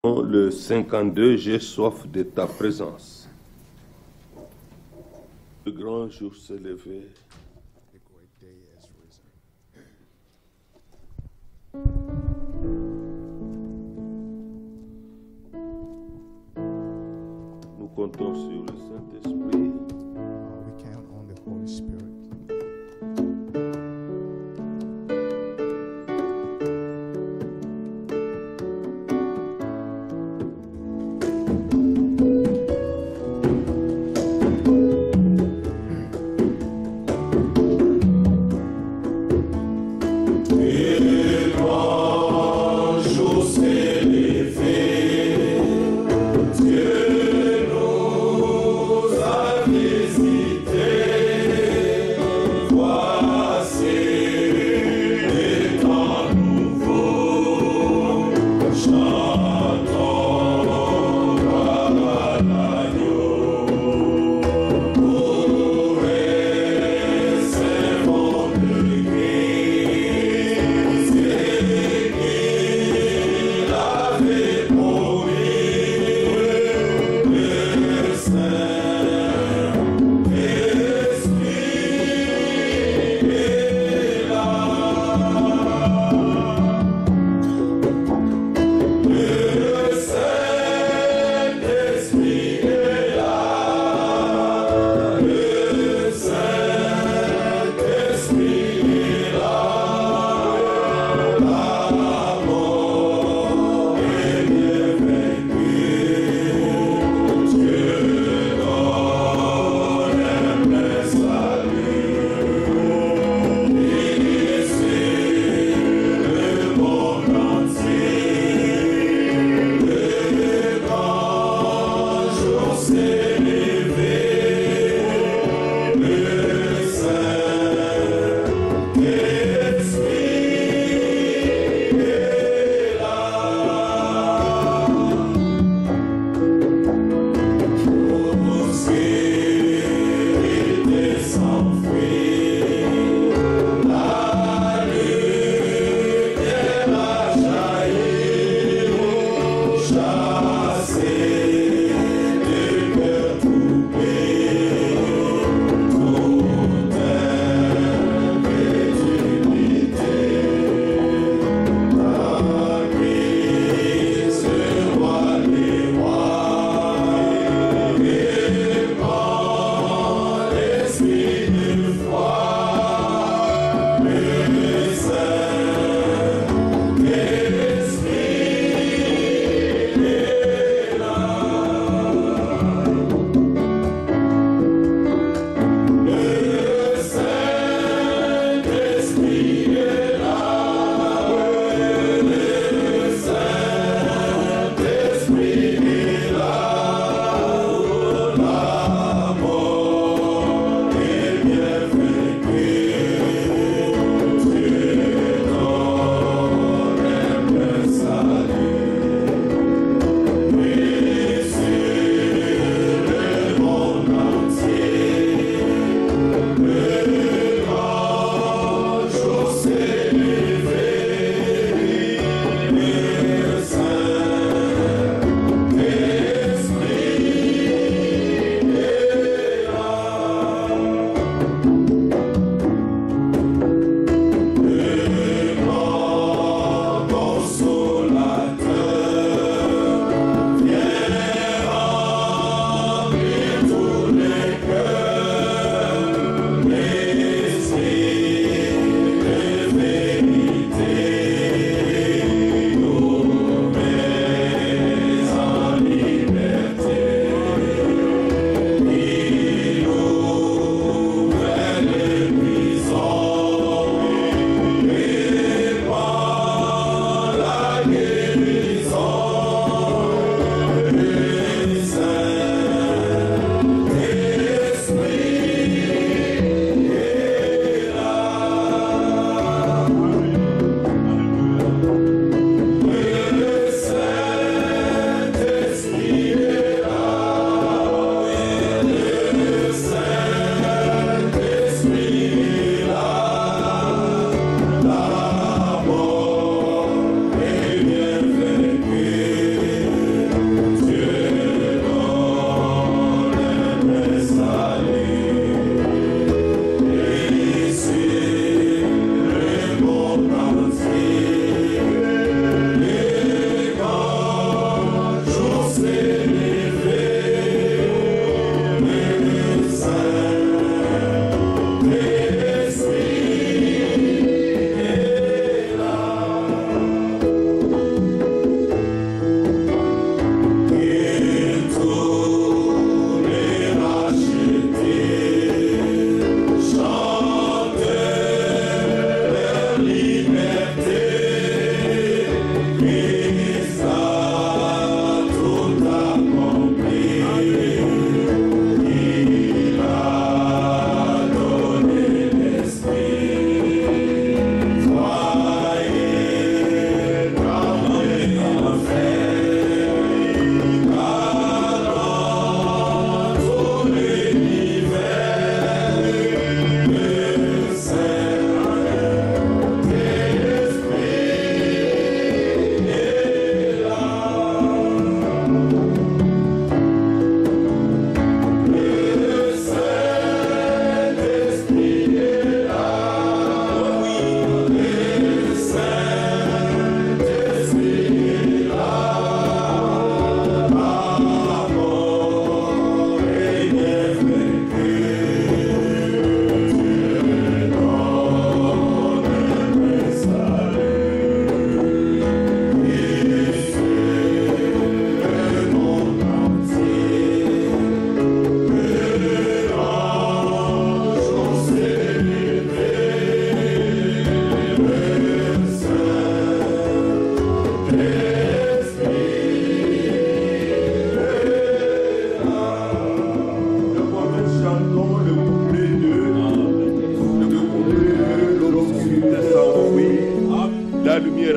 Le 52, j'ai soif de ta présence. Le grand jour s'est levé. The great day has risen. Nous comptons sur le Saint-Esprit. We count on the Holy Spirit.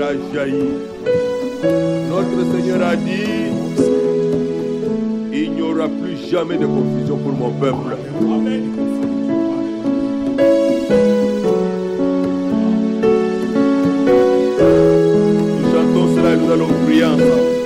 a jailli. Notre Seigneur a dit, il n'y aura plus jamais de confusion pour mon peuple. Amen. Nous chantons cela et nous allons prier ensemble.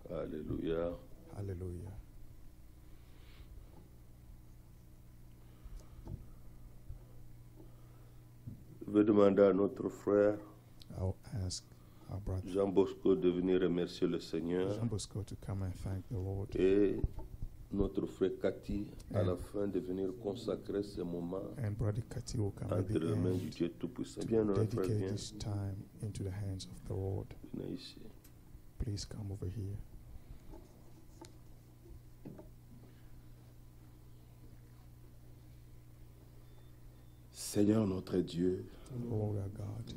Alléluia. Alléluia. Je vais demander à notre frère I'll ask our brother Jean Bosco de venir remercier le Seigneur Jean Bosco to come and thank the Lord et notre frère Cathy, à la fin de venir consacrer ce moment And Brother Kati will come at entre the les mains du end Dieu Tout-Puissant. to Viens, notre frère, dedicate viens. this time into the hands of the Lord. Venez ici. Please come over here. Seigneur notre Dieu, Lord our God,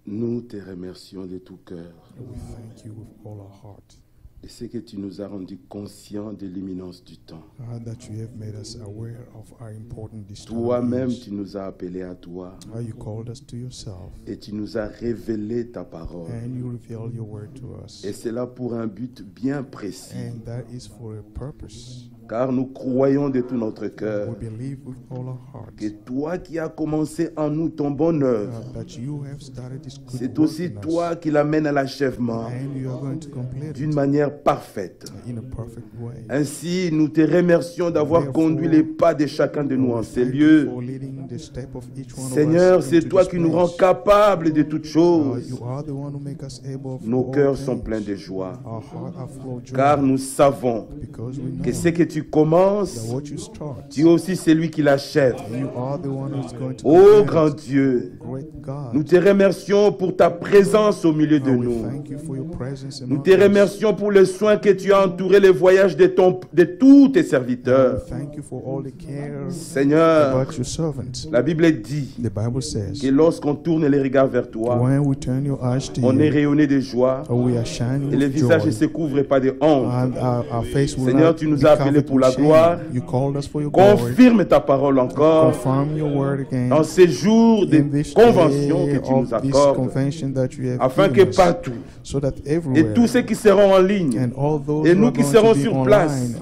nous te remercions de tout cœur we thank you with all our heart de ce que tu nous as rendu conscients de l'imminence du temps. that you have made us aware of our important Toi-même, disturbance. tu nous as appelés à toi You called us to yourself et tu nous as révélé ta parole. and you revealed your word to us. Et c'est là pour un but bien précis, And that is for a purpose. car nous croyons de tout notre We cœur believe with all our heart que toi qui as commencé en nous ton bonne œuvre, that you have started this good c'est work aussi in us, toi qui l'amènes à l'achèvement and you are going to complete d'une it manière parfaite. in a perfect way. Ainsi, nous te remercions d'avoir Therefore, conduit les pas de chacun de nous en ces Thank you lieux. for leading the step of each one of Seigneur, us c'est into toi this qui nous rends place. capables de toutes choses. You are the one who make us able for Nos all cœurs things. sont pleins de joie, Our heart are full of joy, car nous savons because we know que ce que tu commences, that what you start, tu es aussi celui qui l'achève. you are the one who's going to Ô complete grand it. Dieu, Great God, nous te remercions pour ta présence au milieu de we nous. thank you for your presence Nous among te us. remercions pour le soin que tu as entouré les voyages de tous tes serviteurs. Thank you for all the care Seigneur, about your servants. la Bible dit The Bible says, que lorsqu'on tourne les regards vers toi, when we turn your eyes to on est you, rayonné de joie we are shining et le with visage ne joy. se couvre pas de honte. And our face will Seigneur, not tu nous be as appelés covered pour with la shame. gloire. You called us for your glory. Confirme ta parole encore Confirm your word again dans ces jours de in this convention day que tu nous of this accordes, convention that you have afin que given us, partout, so that et everywhere tous ceux qui seront en ligne, and all those et who nous are qui going serons to be sur online, place,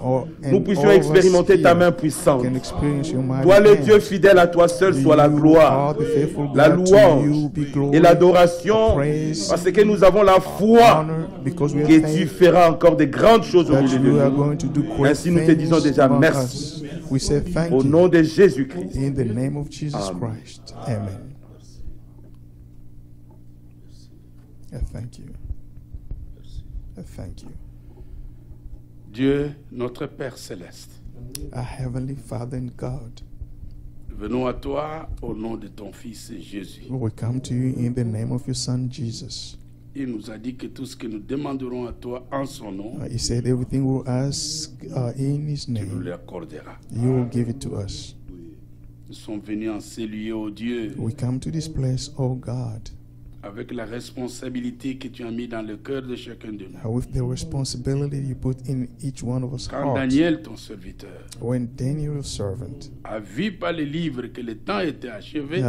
and nous puissions all of us expérimenter ta here main puissante. can experience your mighty Toi, le hand. Dieu fidèle, à toi seul soit la You gloire, are the faithful la God. To louange you be glory, et l'adoration, praise, parce que nous avons la foi honor, because we que have tu faith feras encore de grandes choses au that milieu de you are nous. going to do great Ainsi, nous te disons things déjà among merci. us. We say thank Au you nom de Jésus-Christ. in the name of Jesus Amen. Christ. Amen. I thank you. I thank you. Dieu, notre Père céleste, Our Heavenly Father and God, venons à toi au nom de ton Fils Jésus. we come to you in the name of your Son Jesus. Il nous a dit que tout ce que nous demanderons à toi en son nom, He said everything we'll ask in His tu nous name, l'accorderas. you will give it to us. Nous sommes venus en ces lieux, ô Dieu, We come to this place, oh God, avec la responsabilité que tu as mis dans le cœur de chacun de nous. with the responsibility you put in each one of us Quand hearts. Daniel, ton serviteur, When Daniel, your servant, a vu par les livres que le temps était achevé,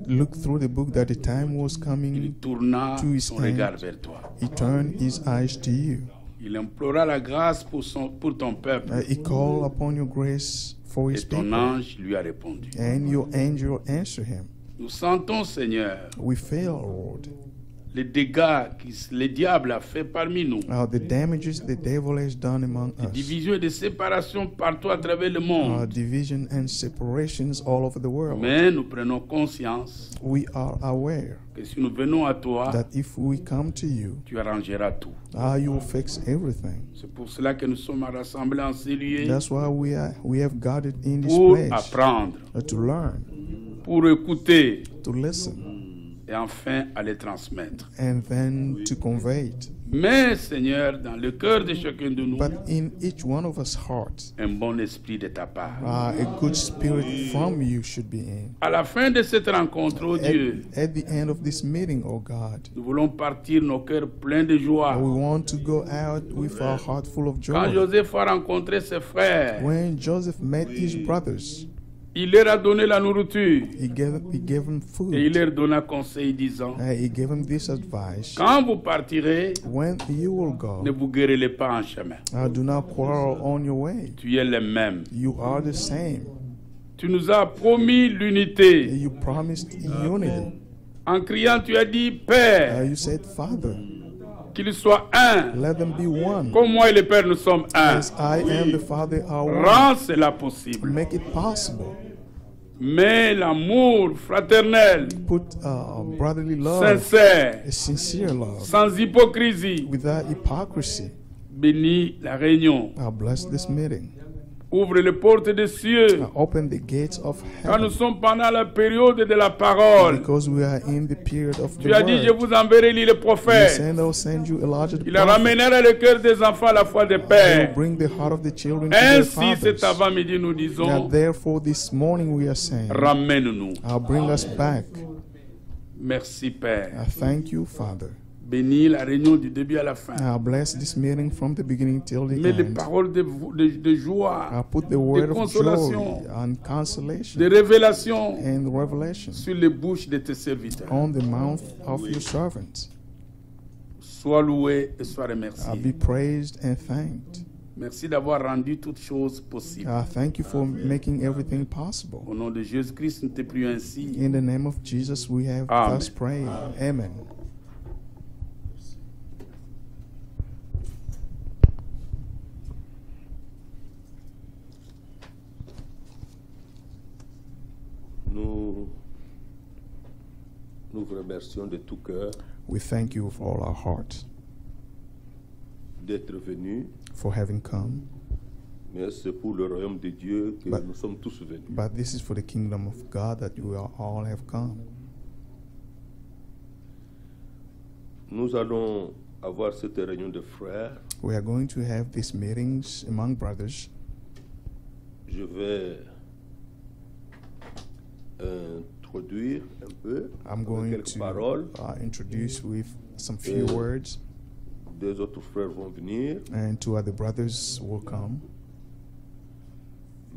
looked through the book that the time was il coming, tourna to his son hand. regard vers toi. he turned his eyes to you. Il implora la grâce pour ton peuple. He called upon your grace for Et his ton people, ange lui a répondu. and your angel answered him. Nous sentons, Seigneur, We fail, Lord. les dégâts que le diable a fait parmi nous. The damages the devil has done among us, Division et de séparation partout à travers le monde. division and separations all over the world. Mais nous prenons conscience We are aware que si nous venons à toi, that if we come to you, tu arrangeras tout. you will fix everything. C'est pour cela que nous sommes rassemblés en ces lieux That's why we have gathered in this pour place apprendre, to learn, pour écouter to listen, et enfin à les transmettre. and then to convey it. Mais Seigneur, dans le cœur de chacun de nous, But in each one of us hearts, un bon esprit de ta part. a good spirit from you should be in. À la fin de cette rencontre, oh Dieu, At the end of this meeting, oh God, nous voulons partir nos cœurs pleins de joie. we want to go out with our heart full of Quand joy. Joseph a rencontré ses frères, When Joseph met his brothers, il leur a donné la nourriture he gave them et il food. leur donna conseil disant, He gave them this advice: quand vous partirez, when you will go, ne vous guérillez pas en chemin. do not quarrel on your way. Tu es le même. You are the same. Tu nous as promis l'unité. You promised unity. En criant, tu as dit, Père, You said, Father, qu'il soit un. let them be one. Comme moi et le Père, nous sommes un. As I and the Father are one. Rends cela possible. Make it possible. Mais l'amour fraternel, Put brotherly love, sincère, a sincere love, sans hypocrisie, without hypocrisy. bénis la réunion. Bless this meeting. Ouvre les portes des cieux. Open the gates of Quand nous heaven. sommes pendant la période de la parole, Because we are in the period of the tu as dit, je word. vous enverrai les You prophètes. send, I'll send you Elijah the Il prophet. ramènera le cœur des enfants à la foi des He will pères. bring the heart of the children to their Ainsi, cet fathers. avant-midi, nous Now, disons, therefore, this morning we are saying, ramène-nous. bring us back. Merci, Père. I thank you, Father. Bénis la réunion du début à la fin. Bless this meeting from the beginning till the Mets les end. paroles de joie, Put the word of consolation, joy and consolation de révélation and revelation sur les bouches de tes serviteurs. on the mouth of your servants. Sois loué et sois Be remercié. praised and thanked. Merci d'avoir rendu toutes choses possibles. Thank you for making everything possible. Au nom de Jésus-Christ, nous te prions ainsi. In the name of Jesus, we have Amen. thus prayed. Amen. Nous vous remercions de tout cœur We thank you with all our heart d'être venus, for having come, mais c'est pour le royaume de Dieu que But- nous sommes tous venus. but this is for the kingdom of God that you all have come. Nous allons avoir cette réunion de frères. We are going to have these meetings among brothers. Je vais introduire un peu I'm avec going quelques to paroles. introduce with some few words, Deux autres frères vont venir, and two other brothers will come.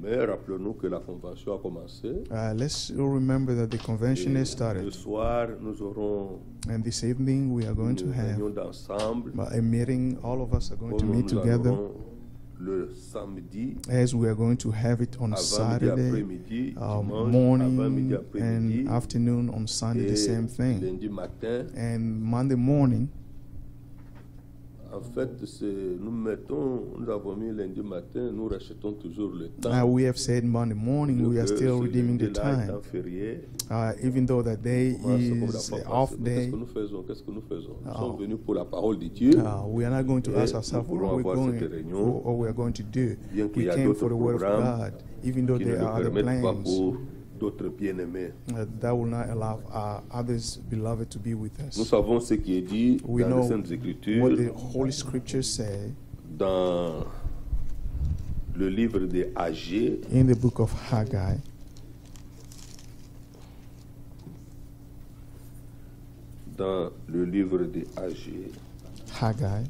mais rappelons-nous que la convention a commencé. Let's remember that the convention has Le started, soir, nous aurons and this evening we are going to une réunion have d'ensemble, a meeting. All of us are going to comme meet nous together, aurons le samedi, as we are going to have it on avant-midi, Saturday après-midi, dimanche, avant-midi, morning après-midi, and afternoon. On Sunday, the et same thing. lundi matin. And Monday morning, En fait, nous avons mis lundi matin, nous rachetons toujours le temps. we have said Monday morning, we are Que still ce redeeming the lundi-là est time. un férié. Even though that day Commence comme la is fois an passée. off Mais Qu'est-ce day, que nous faisons? Qu'est-ce que nous faisons? Nous Oh. sommes venus pour la parole de Dieu. we are not going to Et ask ourselves nous what voulons we're avoir going cette réunion, or we are going to do. bien qu'il We y a came d'autres for the word of programmes God, even though qui ne there le are other permettent pas plans pour d'autres bien-aimés. that will not allow others beloved to be with Nous us. savons ce qui est dit We dans les know Saintes Écritures, what the Holy Scriptures say dans le livre de Agé, in the book of Haggai. dans le livre de Agé, Haggai,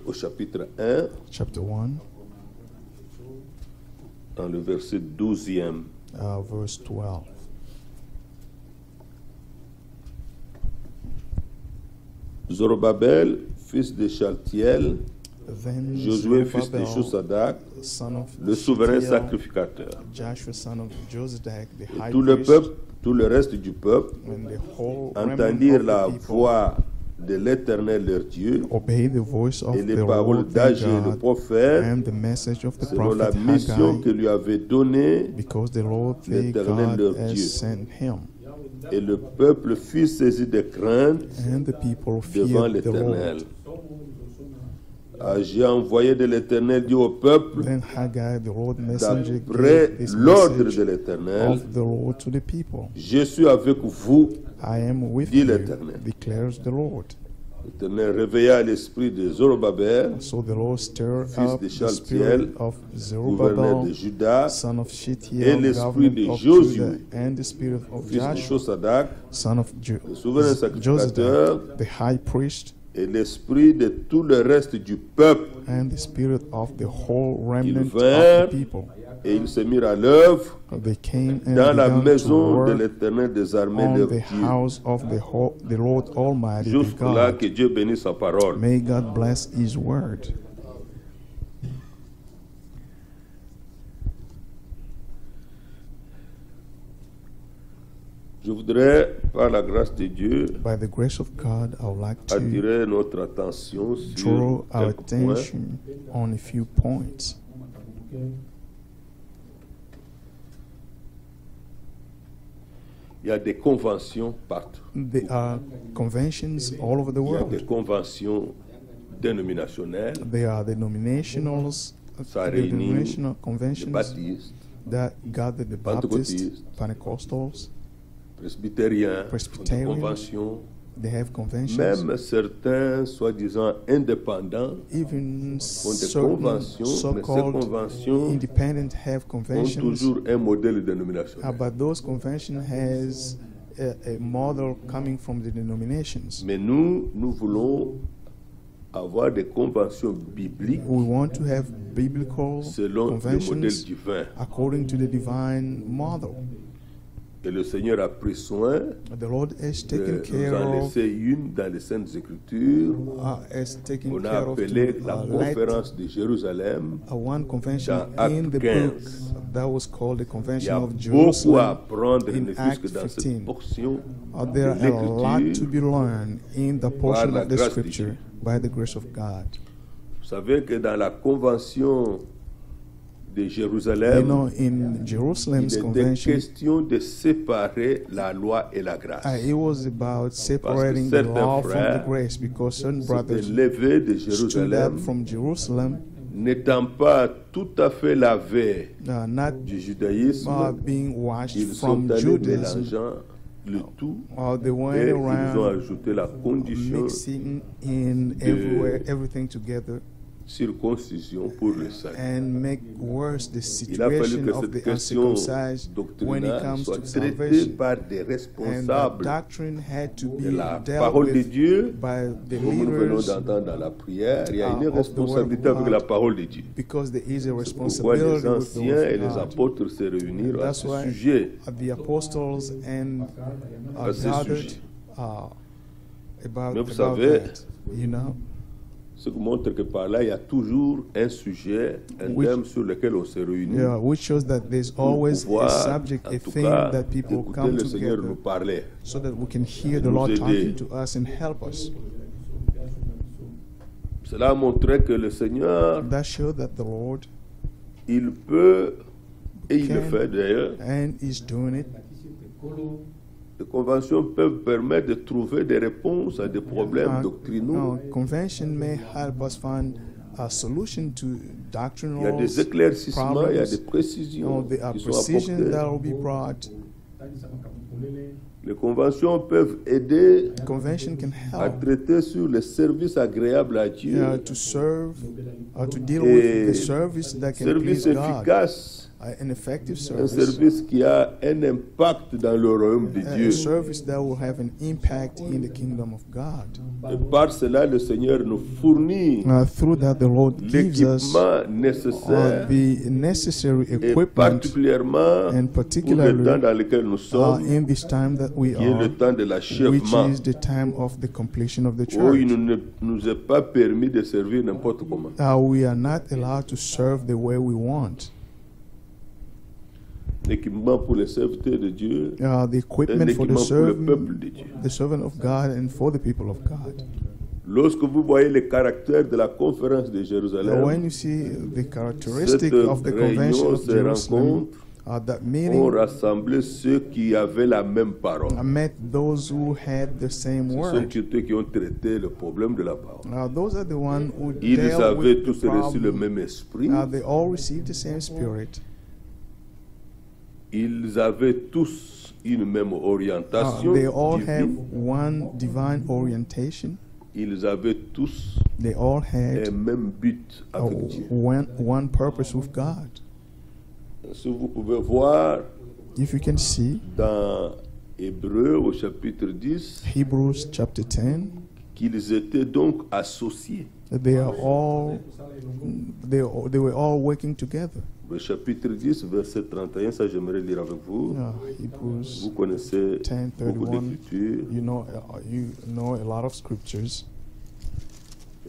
au chapitre 1, chapter 1, dans le verset 12e. verse 12. Zorobabel, fils de Chaltiel, Then Josué, fils de Zerubbabel, Josadak, son of le souverain Shealtiel, sacrificateur, Joshua, son of Josadak, the et high tout le priest, peuple, tout le reste du peuple, and the whole remnant entendirent of la the people voix de l'Éternel leur Dieu obey the voice of et les the paroles Lord their d'Agé le God prophète and the message of the selon la prophet mission que Haggai, lui avait donnée, because the Lord their l'Éternel God leur has Dieu. sent him. et le peuple fut saisi de crainte And the people devant feared the l'Éternel. Lord. Agé envoyé de l'Éternel dit au peuple, Then Haggai, the Lord messenger, d'après gave this l'ordre message de l'Éternel, of the Lord to the people. je suis avec vous. I am with Dit you, l'Éternel. declares the Lord. L'Éternel réveilla l'esprit de Zorobabel, So the Lord stirred Fils up de the Chaltiel, spirit of gouverneur de Zerubbabel, Juda, son of et Shealtiel, l'esprit governor de of Josué, Judah, and the spirit of fils de Joshua, Josadak, son of le souverain sacrificateur, Josadak, the high priest, et l'esprit de tout le reste du peuple. and the spirit of the whole Ils remnant vinrent of the people. et ils se mirent à l'œuvre They came and dans la began to maison de work l'Éternel des armées, on leur the Dieu. house of the Lord Almighty, the Jusque-là, God. que Dieu bénisse sa parole. May God bless His word. Je voudrais, par la grâce de Dieu, By the grace of God, I would like to attirer notre attention sur draw our quelques points. attention on a few points. Il y a des conventions partout. There are conventions all over the Il y a world. des conventions dénominationnelles. There are denominationals, Ça réunit denominational les conventions baptistes, that gather the Baptists, Pentecôtistes, Pentecostals. presbytériens, Presbyterian. des conventions. They have conventions. Même certains, soi-disant indépendants, Even ont des certain conventions, mais ces so-called conventions independent have ont conventions, toujours un modèle dénominationnel. but those conventions has a model coming from the denominations. Mais nous voulons avoir des conventions bibliques We want to have biblical selon le modèle conventions divin. according to the divine model. Et le Seigneur a pris soin The Lord has de taken nous care en of, laisser une dans les Saintes Écritures. has taken On a care of appelé to, la let conférence de Jérusalem. one convention dans in the Acte book 15. that was called the Il y Convention a of beaucoup à Jerusalem. apprendre, in ne fût-ce que Acte dans cette 15. portion There are de a lot to l'Écriture. be learned in the portion la of the grâce de scripture Dieu. by the grace of God. Vous savez que dans la convention de You Jérusalem, know, in Jerusalem's il était convention, question de séparer la loi et la grâce. it was about separating the certains law from the frères grace, because certain C'était brothers levé de stood up Jérusalem, from Jerusalem, n'étant pas tout à fait lavés not du judaïsme, being washed ils from sont allés Judaism. mélangeant le tout They went et ils ont around ajouté la condition mixing in everywhere, everything together, circoncision pour le salut. and make worse the Il a fallu situation que of cette the question uncircumcised when it doctrinale comes soit to traitée salvation. par des And the responsables doctrine had to de be la dealt parole de with Dieu. by the Comme nous venons leaders, d'entendre dans la prière, il y a une of the word of responsabilité avec God. la parole de Dieu. because there is a Pourquoi responsibility les with the anciens word et of les God. apôtres se réunirent à That's ce why sujet. the apostles and À ce gathered sujet. about Mais vous that, you know. Ce qui montre que par là, il y a toujours un sujet, un Which- thème sur lequel on se réunit. Yeah, which shows that there's always a Pouvoir, subject, en a tout thing cas, that people écouter come le Seigneur together nous parler. so that we can hear the nous Lord aider. talking to us and help us. Cela a montré que le Seigneur, That shows that the Lord il peut, et il le Can- fait d'ailleurs, and is doing it. les conventions peuvent permettre de trouver des réponses à des problèmes Uh, doctrinaux. convention may help us find a solution to Il y a doctrinal des éclaircissements, il y a des problems. précisions There are qui sont precisions apportées. that will be brought. Les conventions peuvent aider Convention can à help traiter sur les services agréables à Dieu, to serve, to deal Et with the service that can service please God, efficace, an effective un service, service qui a un impact dans le royaume de a Dieu. service that will have an impact in the kingdom of God. Et par cela, le Seigneur nous fournit Through that, the Lord gives us l'équipement nécessaire, the necessary et equipment, particulièrement and pour le particularly temps dans lequel nous sommes, in this time that we qui est are, le temps de which l'achèvement, is the time of the completion of the où il church. ne nous est pas permis de servir n'importe comment. We are not allowed to serve the way we want. L'équipement pour les serviteurs de Dieu, The un equipment for équipement pour le peuple the de Dieu. servant of God and for the people of God. Lorsque vous voyez les caractères de la conférence de When Jérusalem, you see the characteristic cette of the convention réunion, of ces Jerusalem, rencontres that ont meeting rassemblé ceux qui avaient la même parole. met those who had the same Ce sont word. ceux qui ont traité le problème de la parole. Those are the ones who Ils dealt avaient with the tous reçu le problem. même esprit. They all received the same spirit. Ils avaient tous une même orientation They all have divine. one divine orientation. Ils avaient tous They all un had même but avec Dieu. one purpose with God. Si vous pouvez voir If you can see dans Hébreux au chapitre 10 Hebrews chapter 10, qu'ils étaient donc associés. they are all they were all working together. Le chapitre 10, verset 31, ça j'aimerais lire avec vous. Hebrews Vous connaissez 10, beaucoup 31. d'écritures. You know a lot of scriptures.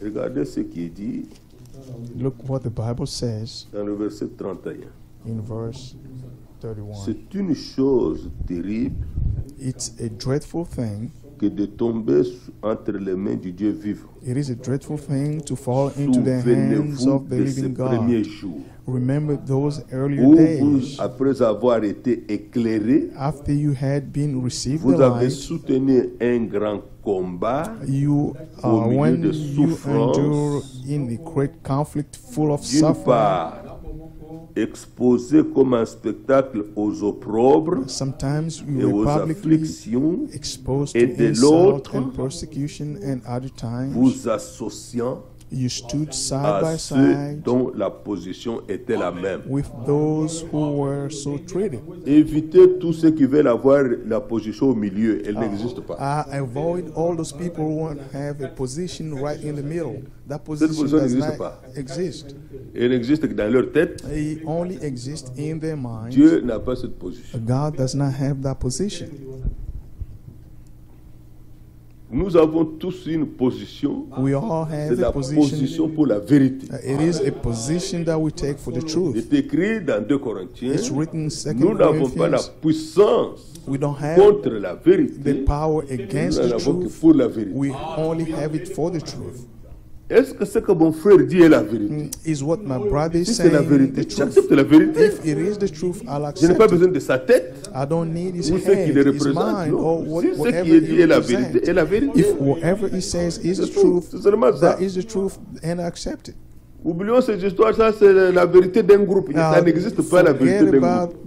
Regardez ce qui est dit Look what the Bible says dans le verset 31. in verse 31. C'est une chose terrible It's a dreadful thing. que de tomber entre les mains du Dieu vivant. It is a dreadful thing to fall into the hands Souvenez-vous of the de ces living premiers God. jours. Remember those earlier où days. vous, après avoir été éclairé, After you had been received vous the avez light, soutenu un grand combat you au milieu when de you endure souffrances, in the great conflict full of d'une suffering, part exposé comme un spectacle aux opprobres sometimes et you aux were publicly afflictions, exposed et to de insult l'autre, and persecution, and other times vous associant you stood side à by ceux side dont la position était la même. with those who were so treated. Évitez tous ceux qui veulent avoir la position au milieu, elle n'existe pas. Avoid all those people who want to have a position right in the middle. That Cette position position does n'existe not pas. exist. Elle n'existe que dans leur tête. It only exists in their minds. Dieu n'a pas cette position. God does not have that position. Nous avons tous une position, We all c'est have la a position. position pour la vérité. It is a position that we take for the Il truth. est écrit dans 2 Corinthiens, It's written in 2 nous n'avons pas la Corinthians. puissance We don't have contre la the vérité, power nous against n'en the avons que truth. pour la vérité. We only have it for the truth. Est-ce que ce que mon frère dit est la vérité? Is what my brother is Si c'est la saying vérité, the truth? j'accepte la vérité. If it is the truth, I'll Je n'ai accept pas it. besoin de sa tête I don't need his ou ce qu'il head, his représente. mind, or Non. Si ce whatever qui est dit he est la represents. vérité, est la vérité. If whatever he says is the C'est tout. truth, C'est seulement ça. that is the truth, and I accept it. Oublions cette histoire, ça c'est la vérité d'un groupe. Ça n'existe pas la vérité Forget d'un about groupe.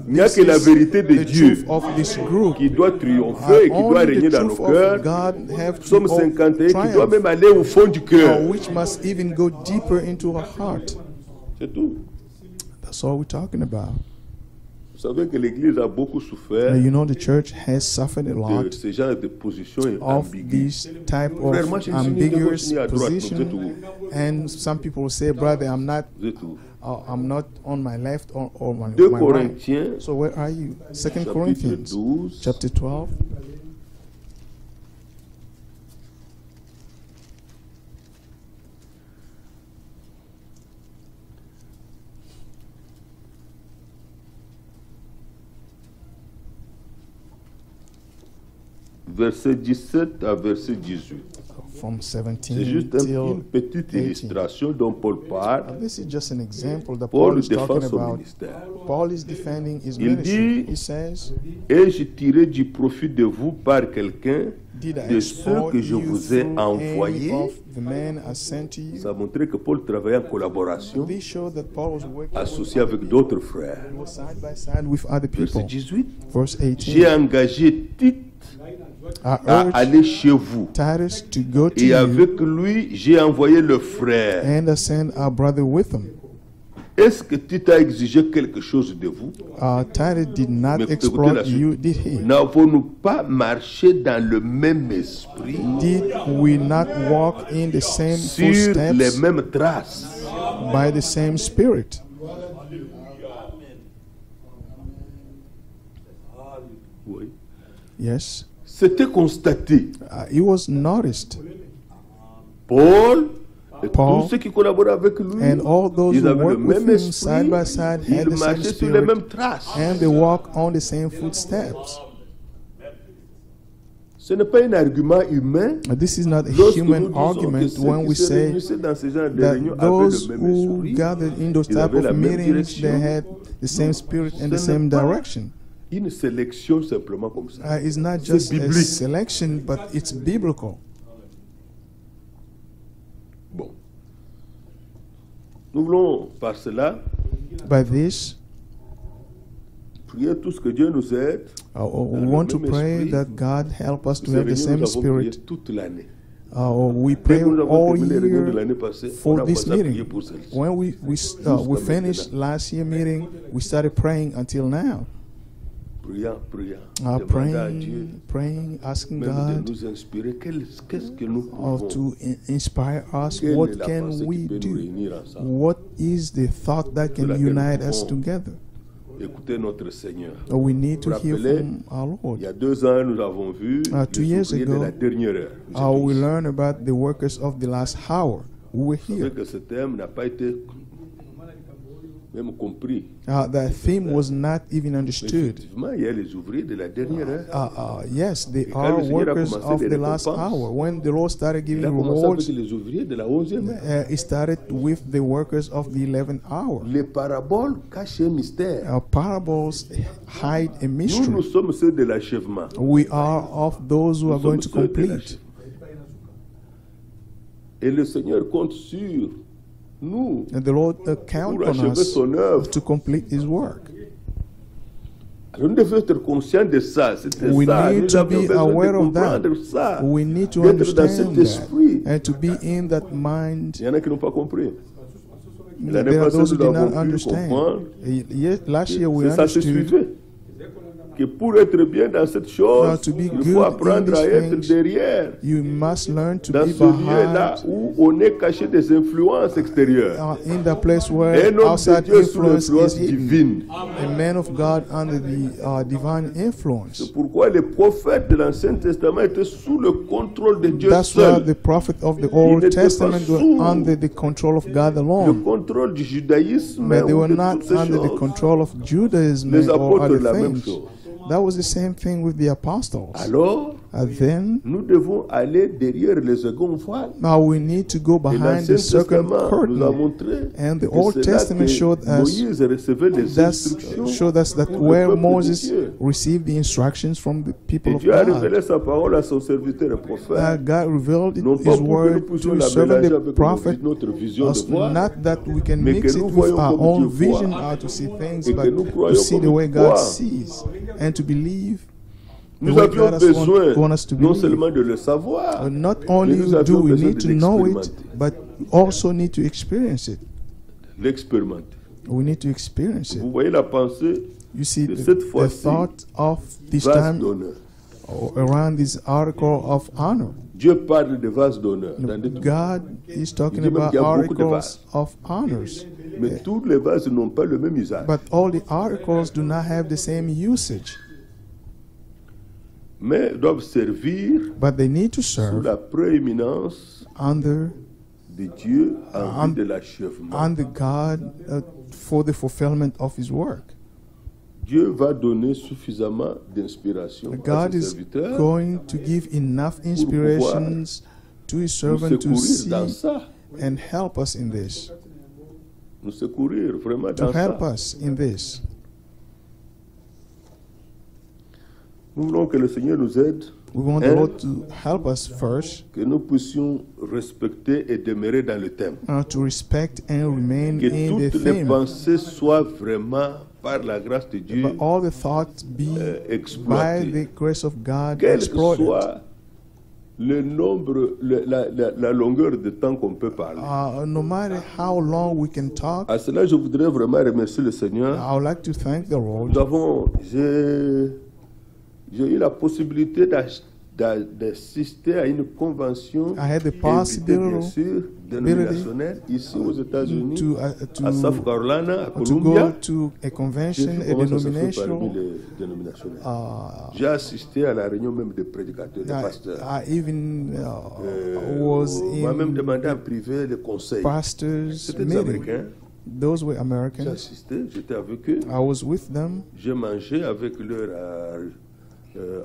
Il n'y a que la vérité de the Dieu truth of this group. qui doit triompher et qui doit Only régner the dans nos truth of cœurs. God have Psaume to 51 qui doit triumph, même aller au fond du cœur. which must even go deeper into our heart. C'est tout. That's all we're talking about. Vous savez que l'Église a beaucoup souffert You know, the church has suffered a de lot ce genre de position of ambiguë. this type Frère, moi, of je suis né de ambiguous continuer à droite, position. c'est tout. And some people will say, brother, I'm not on my left or my 2 right. Corinthiens, So where are you? 2 chapitre Corinthians, 12, chapter 12. verset 17 à verset 18. From 17 C'est juste une till petite 18. illustration dont Paul parle. This is just an example that Paul Paul is talking défend son about. ministère. Paul is defending his Il ministry. dit, He says, ai-je tiré du profit de vous par quelqu'un did I de ceux exploit que je you vous ai through envoyés? any of the men I sent to you? Ça a montré que Paul travaillait en collaboration, This showed that Paul was working associé avec d'autres frères. side by side with other Verset people. 18. Verse J'ai 18. engagé Tite I à urge aller chez vous. Titus to go to Et you, avec lui, j'ai envoyé le frère. and I send our brother with him. Est-ce que Tite a exigé quelque chose de vous? Titus did not Mais écoutez exploit la suite. you, did he? N'avons-nous pas marché dans le même esprit, Did we not walk in the same sur les footsteps mêmes traces? by the same Spirit? Oui. Yes. C'était constaté. It was noticed. Paul et Paul tous ceux qui collaboraient avec lui, and all those ils who avaient le work with même him esprit, side by side had ils the same marchaient sur les spirit, mêmes traces. and they walk on the same footsteps. Ce n'est pas un argument humain. This is not a Lorsque nous human disons que argument ceux when qui we se say réunissaient dans ce genre de that réunions those avaient le même who esprit, gathered in those ils type avaient la of même meetings, direction. they had the same spirit and the Ce same n'est pas direction. une sélection simplement comme ça. It's not C'est just a biblique. selection, but it's biblical. Bon. Nous voulons par cela By this, prier tout ce que Dieu nous aide. we le want to même pray esprit. that God help us to Ces have the réunions, same nous avons prié spirit. toute l'année. We pray Dès que nous avons all terminé les réunions de year l'année passée, on for a this commencé à prier meeting. pour celle-ci. When we Jusqu'à finished maintenant. last year meeting, we started praying until now. Priant, demandant à Dieu Praying, asking même God de nous inspirer. Qu'est-ce que nous pouvons to inspire us. Quelle est What la can pensée we qui peut nous do? réunir ensemble? What is the thought that can laquelle unite nous us pouvons together? Écoutez notre Seigneur. We need to Vous hear rappelez, from our Il y Lord. a 2 ans, nous avons vu 2 les years ouvriers de ago, la dernière heure. Nous We étions ici. learn about the workers of the last hour. We were Vous savez here. que ce thème n'a pas été même compris. The theme was not even understood. Effectivement, il y a les ouvriers de la dernière heure. Yes, they quand are le Seigneur a workers commencé of les the last récompenses, hour. When the Lord started Il giving a commencé rewards, avec les ouvriers de la 11e heure. it started with the workers of the 11th hour. Les paraboles cachent un mystère. Parables hide a Nous mystery. sommes ceux de l'achèvement. We are of those who are going to Nous sommes ceux de complete. l'achèvement. Et le Seigneur compte sur nous And the Lord count pour on achever us son œuvre. to complete His work. Alors, nous devons être conscients de ça. C'était We ça. need Nous to avons be besoin aware de of that. comprendre ça. We need to D'être dans understand cet esprit. that and to be in that mind. Il y en a qui n'ont pas compris. L'année There are passée, those who nous did not avons pu understand. comprendre Last year we que ça se understood suivait. Que pour être bien dans cette chose, Now, to be il good faut in apprendre these à être things, derrière. you must learn to Dans be ce lieu-là behind, où on est caché des influences extérieures. in the place where Un homme de outside Dieu sous influence l'influence is hidden. divine. A man of God under the divine influence. C'est pourquoi les prophètes de l'Ancien Testament étaient sous le contrôle de Dieu That's why seul. the prophet of the Ils Old n'étaient pas Testament were sous under the control of God le alone. contrôle du judaïsme But they ou were de not toutes ces under the choses. control of Judaism Les or apôtres other la même things. chose. That was the same thing with the apostles. Alors, Then nous devons aller derrière le second voile. now we need to go Et behind l'Ancien the second Testament nous a curtain. montré And the que Old c'est là Testament que showed us Moïse recevait les instructions showed us that pour le where peuple de Moses Dieu. received the instructions from the people Et of Dieu a God. révélé sa parole à son serviteur et prophète. God revealed Non pas His pour que nous word puissions to la His servant mélanger the avec prophet, notre vision de voir, not that we can mais mix que it nous with voyons our comme own Dieu voit. vision how to see things, Et but que nous to croyons see the comme way il God croit. sees and to believe the Nous way avions God want besoin us to non believe. seulement de le savoir, Not mais only nous do avions we besoin need de to know it, l'expérimenter. but also need to experience it. L'expérimenter. We need to experience it. Vous voyez la pensée You see, de the cette fois-ci, thought of this vase time d'honneur. around this article of honor. Dieu parle de vase d'honneur. dans des trucs. God is talking Il dit même about qu'il y a beaucoup de articles vases. of honors. Mais tous les vases n'ont pas le même usage. But all the articles do not have the same usage. Mais doivent servir But they need to sous serve la prééminence under de Dieu en Un- vue de l'achèvement. under God for the fulfillment of His work. Dieu va donner suffisamment d'inspiration à God ses is serviteurs going to give enough inspirations to His nous servant to secourir dans see ça. and help us in this. Nous secourir vraiment To dans help ça. us in this. Nous voulons que le Seigneur nous aide, We want the Lord to help us first que nous puissions respecter et demeurer dans le thème. to respect and remain Que in the toutes les theme. pensées soient vraiment, par la grâce de Dieu, But all the thoughts be by exploitées. the grace of God Quel que exploited. soit le nombre, la longueur de temps qu'on peut parler. No matter how long we can talk, À cela, je voudrais vraiment remercier le Seigneur. I would like to thank the Lord. J'ai eu la possibilité d'assister à une convention I had the invitée, bien possibility sûr, dénominationnelle ici aux États-Unis, à South Carolina, à to go Columbia. to a J'ai convention, vu a comment ça se fait parmi denominational. les dénominationnels. J'ai assisté à la réunion même des prédicateurs, des pasteurs. I even was On m'a même in demandé en privé les conseils. pastors' C'était des meeting. Américains. Those were J'ai Americans. assisté, j'étais avec eux. I was with them. J'ai mangé avec leur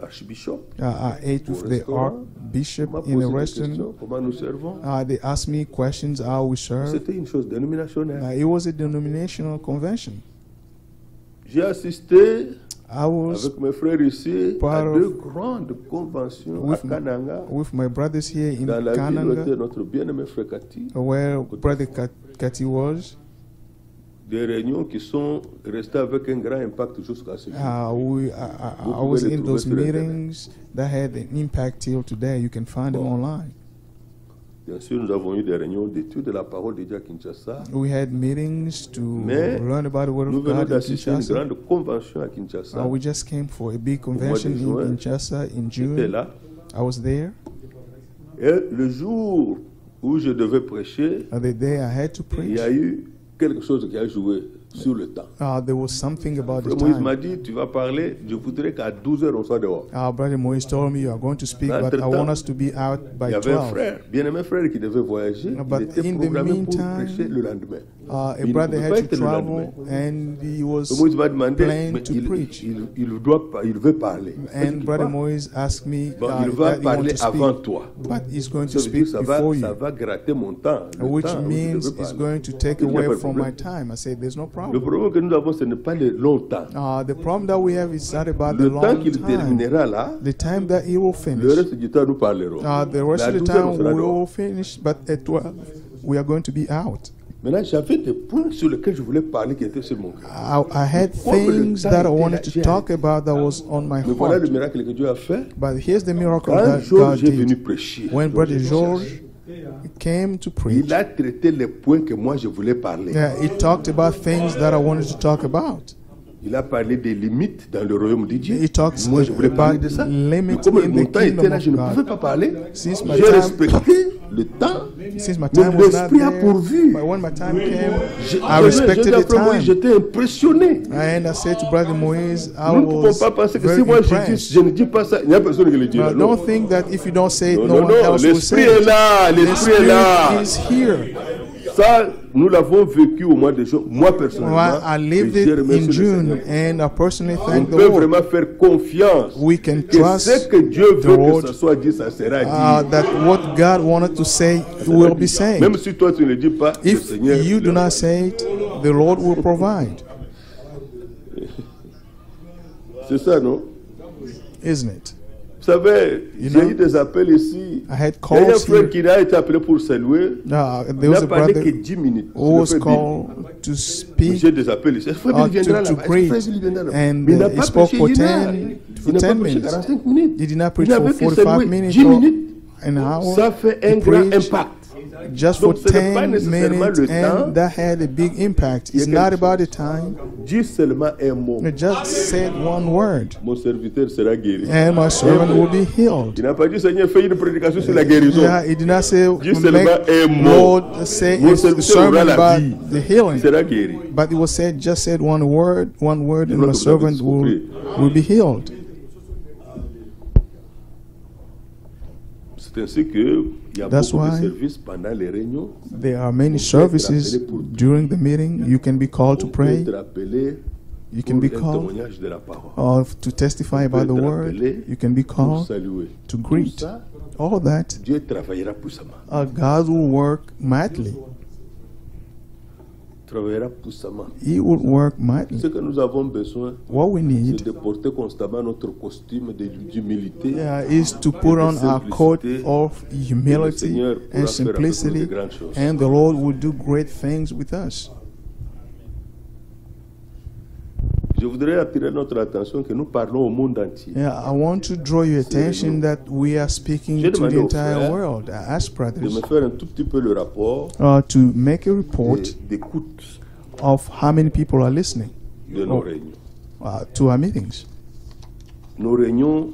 archbishop. I ate with Au the restaurant. archbishop On m'a in posé a des restaurant. questions, comment nous servons. They asked me questions how we serve. C'était une chose dénominationnelle. It was a denominational convention. J'ai assisté I was avec mes frères ici à part deux of- grandes conventions à with, Kananga, with my brothers here in dans la ville où était Kananga, notre bien-aimé frère Kati. where Brother Kati was. Des réunions qui sont restées avec un grand impact jusqu'à ce jour. I was in those meetings that had an impact till today. You can find them online. Bien sûr, nous avons eu des réunions d'études de la parole de Dieu à Kinshasa. We had meetings to Mais learn about the Word nous of venons God in d'assister à une Kinshasa. grande convention à Kinshasa. We just came for a big convention juin. in Kinshasa in J'étais June. là. I was there. Et le jour où je devais prêcher, The day I had to il y preach, a eu quelque chose qui a joué sur le temps. There was something about the Moïse m'a time. dit, tu vas parler, je voudrais qu'à 12 heures on soit dehors. Brother Moise told me you are going to speak, but I want us to be out Il by y avait un 12. frère, bien-aimé frère qui devait voyager. But Il était in the programmé pour meantime, prêcher le lendemain. A Il ne brother pouvait pas had être to le lendemain. travel, and he was Moïse m'a demandé, planned mais to preach. il veut parler. And Brother Moise asked me Bon, il va that he wanted parler to avant speak, toi. but he's going to Ça veut dire speak que before ça you, va gratter mon temps. Le which temps où je means devais it's parler. going to take Il n'y a away pas de from problème. my time. I said, there's no Le problem. problème que nous avons, ce n'est pas le long temps. The problem that we have is not about the Le temps long qu'il time. terminera là, The time that he will le finish, reste du temps nous parlerons. the rest Mais à of the 12 heures, on time sera we dehors. will finish, but at 12 we are going to be out. Maintenant, j'avais des points sur lesquels je voulais parler qui étaient sur mon cœur. I had things that I wanted to talk about that was on my Mais voilà le heart. miracle que Dieu a fait. But here's the miracle Quand that God Georges est venu did. prêcher, When Brother Georges George came to preach, il a traité les points que moi je voulais parler. he talked about things that I wanted to talk about. Il a parlé des limites dans le royaume de Dieu. He talks Moi, je voulais parler about de ça. Mais limits comme in mon the temps était kingdom là, of je ne God. pouvais pas parler. Since my J'ai time- respecté le temps. Since my Mais time was not l'esprit a there, pourvu. but when my time came, J'ai I respected dit the après moi, time. j'étais impressionné. And I said to Brother Moise, I Nous ne pouvons was pas penser que si very moi impressed. je ne dis pas ça, il n'y a personne qui le dit. But Non, don't think that if you don't say it, non, no non, one non. else will L'esprit say est it. là. The L'esprit est là. Spirit is here. Ça, nous l'avons vécu au mois de juin. Moi, personnellement, I lived et j'ai it remercié in le June, Seigneur. and I personally On thank the peut Lord vraiment faire confiance We can que trust ce que Dieu the veut Lord, que ce soit dit, ça sera dit. that what God wanted to say will be said. Même si toi tu ne le dis pas, le If Seigneur you do le- not say it, the Lord will provide, C'est ça, non? isn't it? Vous savez, You j'ai know, eu des appels ici. I had Il y a un calls frère here. qui a été appelé pour saluer. There Il was n'a a parlé brother que 10 minutes. who was Je le fais called to speak J'ai des appels ici. Frère, il viendra to là-bas. preach, Frère, il viendra là-bas. and Mais il n'a he pas spoke prêché for une heure. 10 Il n'a pas 10 prêché minutes. 45 minutes. He did not preach Il for avait que 45 saluer minutes 10 or minutes. an hour. Ça fait He un grand preached impact. just for Donc, ce n'est pas 10 nécessairement minutes, le temps. and that had a big impact. Il y a It's not quelque about the time. Dis seulement un mot. He just said one word, Mon serviteur sera guéri. and my servant will be healed. Il n'a pas dit, Seigneur, fais une prédication sur la guérison. Yeah, he did not say, Dis seulement make un mot. Lord say Mon a serviteur aura sermon la about vie. the Il healing. sera guéri. But it was said, just said one word, and crois my que vous avez servant compris. will be healed. C'est ainsi qu'il y a That's beaucoup de why services pendant les réunions. There are many services during the meeting. You can be called to On peut pray, être appelé you pour can be un called témoignage de la parole. to testify about the word, you can be Pour called saluer. to Tout greet. ça, All that, Dieu travaillera puissamment. God will work mightily. Travaillera puissamment. He will work mightily. Ce que nous avons besoin, What we c'est need de porter constamment notre costume d'humilité. is to put on our coat of humility Seigneur pourra and faire avec nous simplicity, de grandes choses. and the Lord will do great things with us. Je voudrais attirer notre attention que nous parlons au monde entier. Yeah, I want to draw your attention that we are speaking J'ai to demandé the aux entire frères world. I ask De brothers me faire un tout petit peu le rapport to make a report d'écoute of how many people are listening de nos réunions. to our meetings. Nos réunions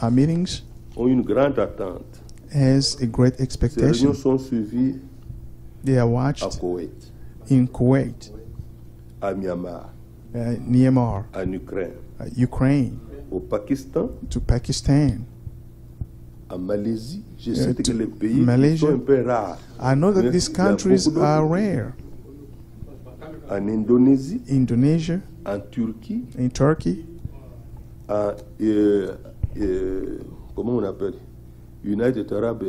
Our meetings ont une grande attente. has a great Ces expectation. réunions sont suivies They are à watched Koweït, in Kuwait, à Myanmar, Myanmar, en Ukraine, Ukraine, au Pakistan, to Pakistan. en Malaisie. Je sais que to les pays qui Malaysia. sont un peu rares. I know that Mais these il y a countries beaucoup d'autres are pays. rare. En Indonésie, Indonesia, en Turquie, in Turkey, en comment on appelle United Arab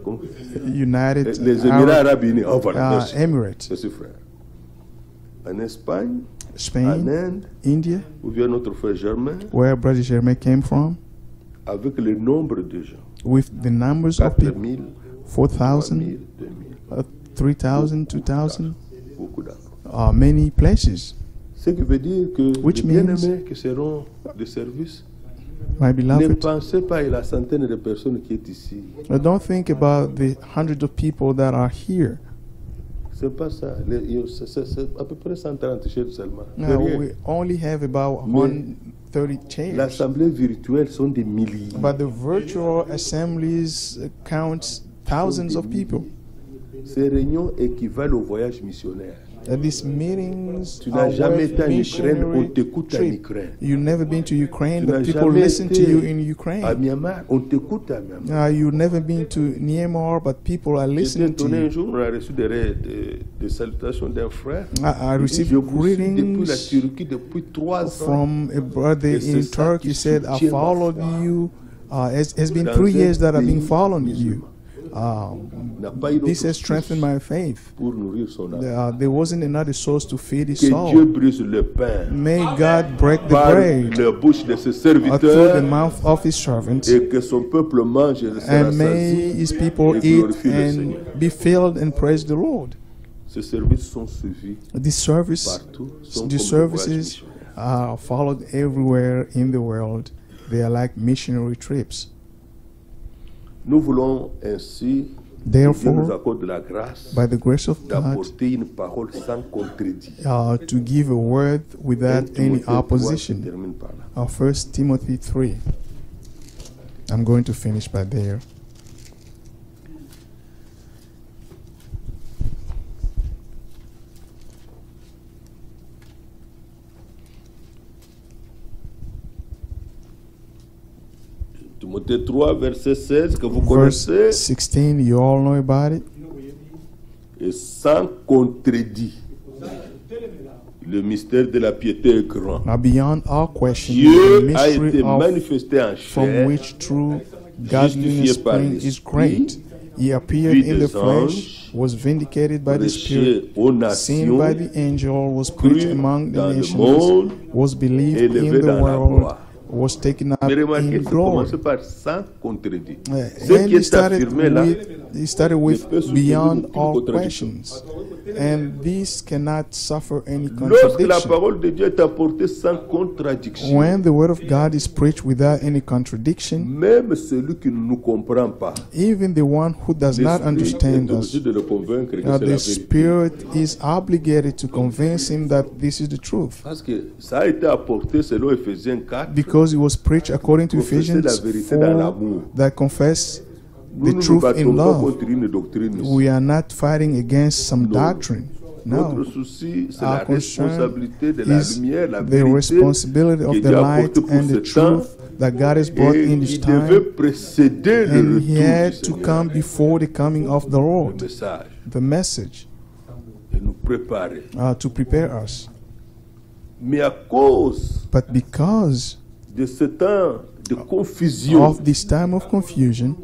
comment United les Émirats Arab Arabes Unis. Oh, voilà, merci. Emirates, Merci, frère. En Espagne, en Spain, Inde, India, où vient notre frère Germain, where Brother Jeremy came from, avec le nombre de gens. with the numbers of 4 people, 000, 4,000, 3 000, 3,000, 2,000, beaucoup d'endroits. many places. Ce qui veut dire que Which les means- bien-aimés qui seront de service, My ne beloved, pensez pas à la centaine de personnes qui est ici. don't think about the hundreds of people that are here. C'est pas ça. C'est à peu près 130 chaises seulement. C'est Now, rien. we only have about Mais 130 chairs. L'assemblée virtuelle sont des milliers. But the virtual assemblies counts thousands of people. Ces réunions équivalent au voyage missionnaire. These meetings Tu are n'as jamais worth été en Ukraine, on missionary t'écoute en trip. Ukraine. You've never been to Ukraine, Tu but n'as people jamais listen to you in été à Ukraine. Myanmar, on t'écoute à Myanmar. You've never been to Myanmar, but people are J'étais listening to étonné un you. jour, on a reçu des salutations d'un frère. I Il dit, received je vous suis depuis la greetings Turquie depuis 3 ans. from a brother Et c'est in ça Turkey. qui He said, I soutient ma followed foi. you. It's been Dans 3 un years that I've been pays following you. musulman. N'a pas eu d'autre This has strengthened my source faith. pour nourrir son âme. There wasn't another source to feed his Que Dieu soul. brise le pain May God break the par bread la bouche de ses through the serviteurs mouth of his servants, et que son peuple mange et sera and may saisi his people et eat glorifie le Seigneur. and be filled and praise the Lord. Ces services sont suivis These services, partout, sont these comme des voyages services missionnaires. are followed everywhere in the world. They are like missionary trips. Nous voulons ainsi que Dieu nous Therefore, accorde la grâce by the grace of God, d'apporter une parole sans contredit. to give a word 1 without any Timothée 3, je opposition. termine par là. 1 Timothy 3. I'm going to finish by there. Timothée 3, verset 16, que vous Verse connaissez, 16, you all know about it. et sans contredit. Le mystère de la piété est grand. Now, beyond all question, the Dieu a mystery été of manifesté en from chair, which true godliness justifié par spring is l'Esprit, great. He appeared vu in the des flesh, was vindicated by the Spirit, prêché aux seen by nations, the angel, was preached cru among the dans le nations, monde, was believed élevé in dans the la world, gloire. was taken up Mais remarquez, in c'est glory. commencé par sans contredit. Ce And qui est affirmé là, he started with ne peut soutenir beyond aucune all contradiction. questions. And this cannot suffer any lorsque la contradiction. parole de Dieu est apportée sans contradiction, When the word of God is preached without any contradiction, même celui qui ne nous comprend pas, even the one who does not l'Esprit understand est us, obligé de le convaincre que c'est the la vérité. Spirit is obligated to convince him that this is the truth. Parce que ça a été apporté selon Ephésiens 4, Because it was preached according to Confesser Ephesians la vérité dans 4 l'amour. that confess nous the ne nous truth in battons pas love. contre une doctrine ici. We are not fighting against some No. doctrine. Notre No. souci, c'est Our la concern responsabilité de la is lumière, la the vérité responsibility of que the Dieu a light apportée pour and the ce temps truth that God has brought et in qui this devait time. précéder le And retour he had du to Seigneur. come before the coming of the Le Lord, message the message, et nous préparer. to prepare us. Mais à cause But because de ce temps de confusion of this time of confusion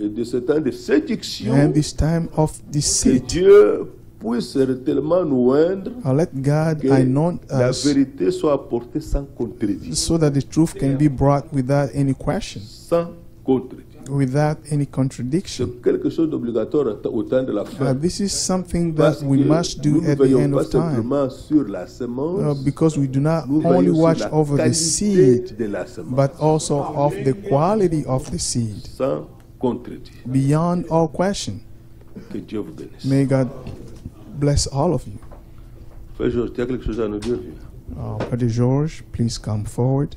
et de ce temps de séduction, and this time of que deceit, Dieu puisse tellement nous oindre let God que anoint la us vérité soit apportée sans contredit. so that the truth can be brought without any question, Sans contredit. without any contradiction. C'est quelque chose d'obligatoire au temps de la fin. This is something Parce that que we must do nous ne at the veillons end pas of time. simplement sur la semence, Because we do not nous only veillons sur watch la over the qualité seed, de la semence. but also of the quality of the seed, Sans contredit. beyond all question. Que Dieu vous bénisse. May God bless all of you. Frère Georges, tu as quelque chose à nous dire? Brother George, please come forward.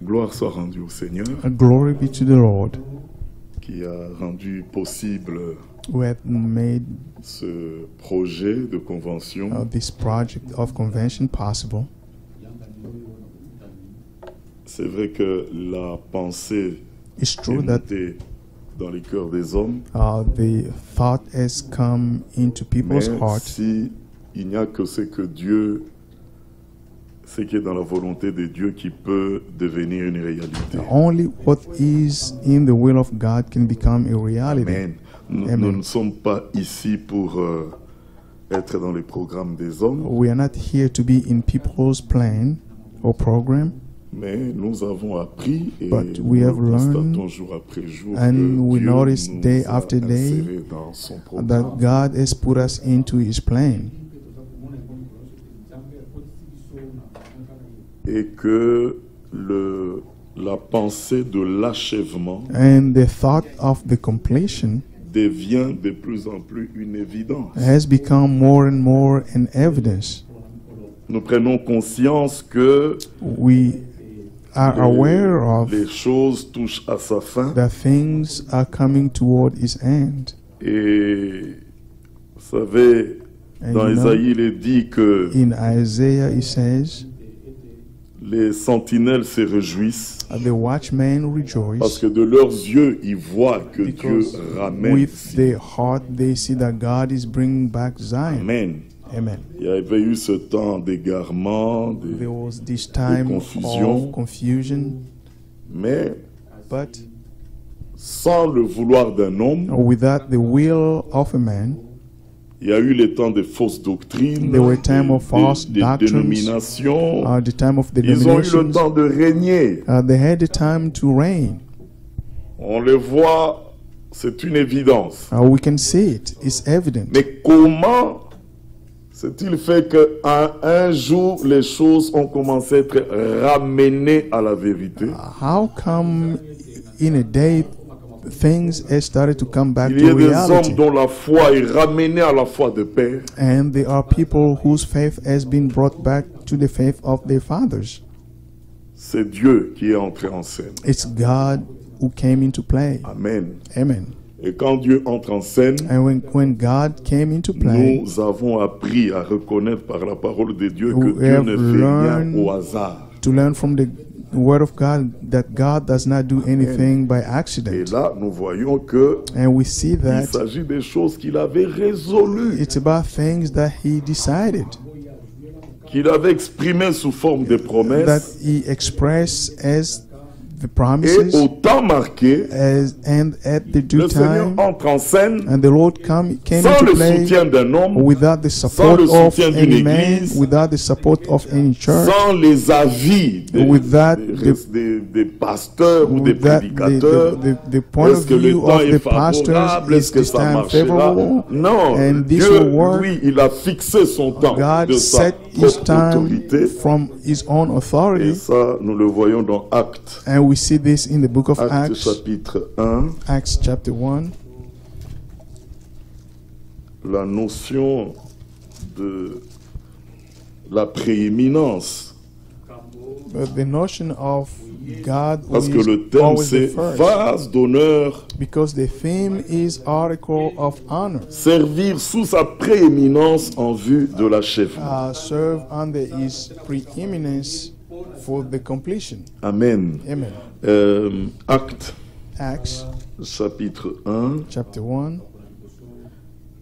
Gloire soit rendue au Seigneur Glory be to the Lord qui a rendu possible who had made ce projet de convention. this project of convention possible. C'est vrai que la pensée It's est true that montée dans les cœurs des hommes, the thought has come into people's mais heart. si il n'y a que ce que Dieu, ce qui est dans la volonté de Dieu qui peut devenir une réalité. Only what is in the will of God can become a reality. Amen. Nous, Amen. nous ne sommes pas ici pour être dans les programmes des hommes, We are not here to be in people's plan or program, mais nous avons appris et But nous we have constatons learned jour après jour and que we Dieu notice nous day a after day insérés dans son programme. that God has put us into His plan. Et que la pensée de l'achèvement And the thought of the completion devient de plus en plus une évidence. has become more and more an evidence. Nous prenons conscience que We are aware of les choses touchent à sa fin that things are coming toward His end. Et vous savez, And dans you know, Isaïe, il est dit que in Isaiah it says, les sentinelles se réjouissent the watchmen parce rejoice que de leurs yeux, ils voient que Dieu because ramène. with their heart they see that God is bringing back Zion. Amen. Amen. Il y avait eu ce temps d'égarement, There was this time confusion. of confusion, mais but sans le vouloir d'un homme, without the will of a man, il y a eu les temps de fausses doctrines, there were time of false des doctrines, dénominations. the time of Ils ont eu le denominations. temps de régner. They had the time to reign. On le voit, c'est une évidence. We can see it. It's evident. Mais comment s'est-il fait qu'à un jour, les choses ont commencé à être ramenées à la vérité? How come in a day things have started to come back Il y a to des reality? hommes dont la foi est ramenée à la foi de père. And there are people whose faith has been brought back to the faith of their fathers. C'est Dieu qui est entré en scène. It's God who came into play. Amen. Amen. Et quand Dieu entre en scène, And when God came into play, nous avons appris à reconnaître par la parole de Dieu que We Dieu have ne fait rien learned au hasard. to learn from the Word of God that God does not do anything by Et accident. là, nous voyons que And we see il that s'agit des choses qu'il avait résolues, it's about things that He decided, qu'il avait exprimées sous forme de that promesses. He expressed as the Et promises, au temps marqué, and at the due le Seigneur time. entre en scène And the Lord came sans into le play soutien d'un homme, without the sans support le of soutien d'une any man, église, without the support of any church, sans les avis Without des pasteurs ou des without prédicateurs. the point Est-ce of que le view temps of est the pastors. favorable? Is Est-ce que this ça time marchera? favorable? Non, And this Dieu, will work. lui, il a fixé son temps God de sa set His propre time autorité. from His own Et authority. ça, nous le voyons dans Actes, And we see this in the book of Actes Acts, chapitre 1. Acts chapter 1. La notion de la prééminence. The notion of God who Parce que is le thème, always the c'est first. vase d'honneur, Because the theme is article of honor. servir sous sa prééminence en vue de l'achèvement. Serve under His preeminence for the completion. Amen. Amen. Actes Acts chapitre 1. chapter 1.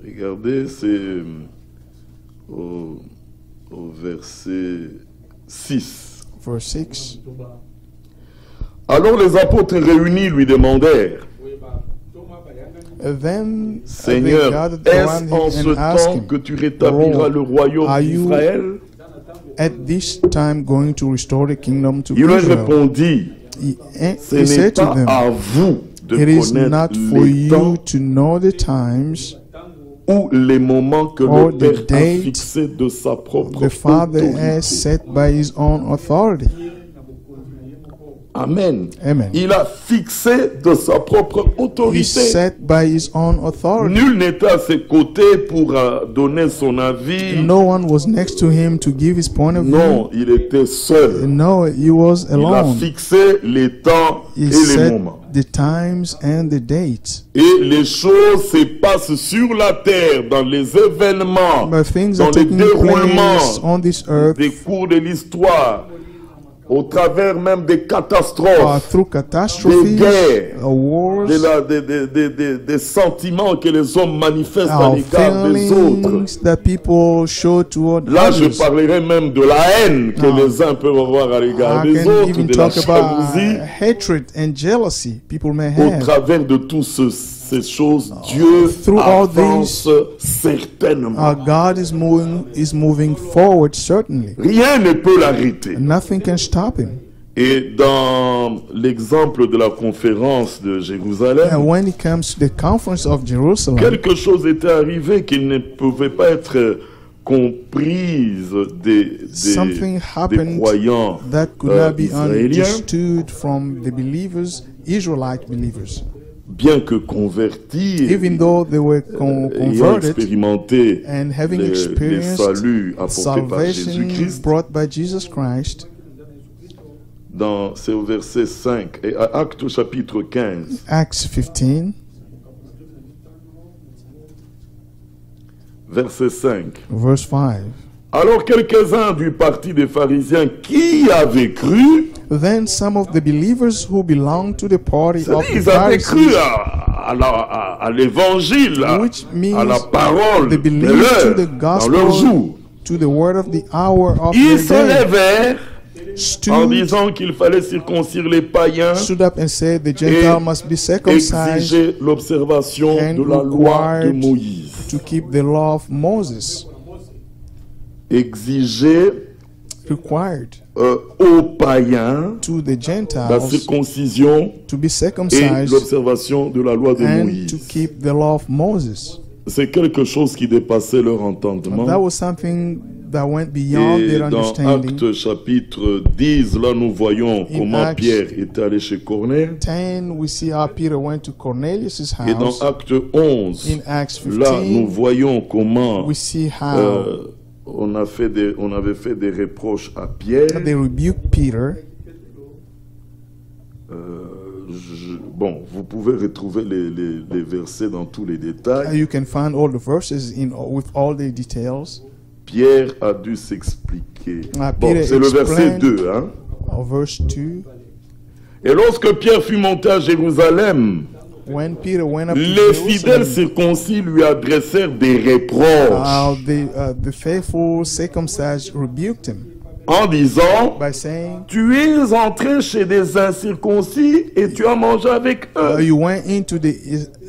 Regardez, c'est au verset 6. Verse 6. Alors les apôtres réunis lui demandèrent, Then they Seigneur, gathered est-ce around en him ce and asked temps him, que tu rétabliras Lord, le royaume are you d'Israël? at this time going to restore the kingdom to Il leur Israel? répondit, He ce n'est said to pas them, à vous de it is not connaître for les you temps to know the times ou les moments que or le the Père a date fixés de sa propre the Father autorité. has set by His own authority. Amen. Amen. Il a fixé de sa propre He autorité. set by His own authority. Nul n'était à ses côtés pour donner son avis. No one was next to him to give his point of Non, il était seul. view. No, he was Il a alone. fixé les temps He et les set moments. the times and the dates. Et les choses se passent sur la terre, dans les événements, But things dans are les taking place déroulements on this earth des cours de l'histoire, au travers même des catastrophes, through catastrophes, des guerres, wars, des sentiments que les hommes manifestent à l'égard des autres. feelings that people show toward Là, je others. parlerai même de la haine que les uns peuvent avoir à l'égard I des can autres, even de la talk about jalousie. hatred and jealousy people may Au have. travers de toutes ces choses, Dieu Through all avance certainement. God is moving forward certainly. Rien ne peut l'arrêter. Nothing can stop him. Et dans l'exemple de la conférence de And Jérusalem, when it comes to the conference of Jerusalem, quelque chose était arrivé qui ne pouvait pas être comprise something des happened croyants that could not be israéliens, understood from the believers, Israelite believers. bien que convertis, Even though they were ayant converted expérimenté and having les experienced saluts apportés par salvation Jésus-Christ, brought by Jesus Christ, c'est au verset 5 et à Actes au chapitre 15. Acts 15, verset 5. Verse 5. Alors quelques-uns du parti des pharisiens qui avaient cru, Then some of the believers who belonged to the party of the ils avaient cru Pharisees, à l'évangile, which à means la parole they de believed l'heure, to the dans leur gospel, jour. to the word of the hour of Ils their se day, levèrent en stood disant qu'il fallait circoncire les païens up and said the Gentile must be circumcised exiger l'observation and de la loi de required Moïse. to keep the law of Moses. Exiger Required aux païens to the la Gentiles circoncision to be et circumcised l'observation de la loi de and to Moïse. keep the law of Moses. C'est quelque chose qui dépassait leur entendement. That was something that went beyond Et their dans understanding. Actes chapitre 10, là nous voyons In comment Acts Pierre était allé chez Corneille. 10, we see how Peter went to Cornelius' Et dans house. Acte 11, In Acts là nous 15, voyons comment we see how on avait fait des reproches à Pierre. they rebuked Peter. Bon, vous pouvez retrouver les versets dans tous les détails. You can find all the verses with all the details. Pierre a dû s'expliquer. Bon, Peter c'est le verset explained- 2. Hein? Verse 2. Et lorsque Pierre fut monté à Jérusalem, When Peter went up to les fidèles Jerusalem, circoncis lui adressèrent des reproches the faithful circumcised rebuked him en disant: by saying, tu es entré chez des incirconcis et tu as mangé avec eux. you went into the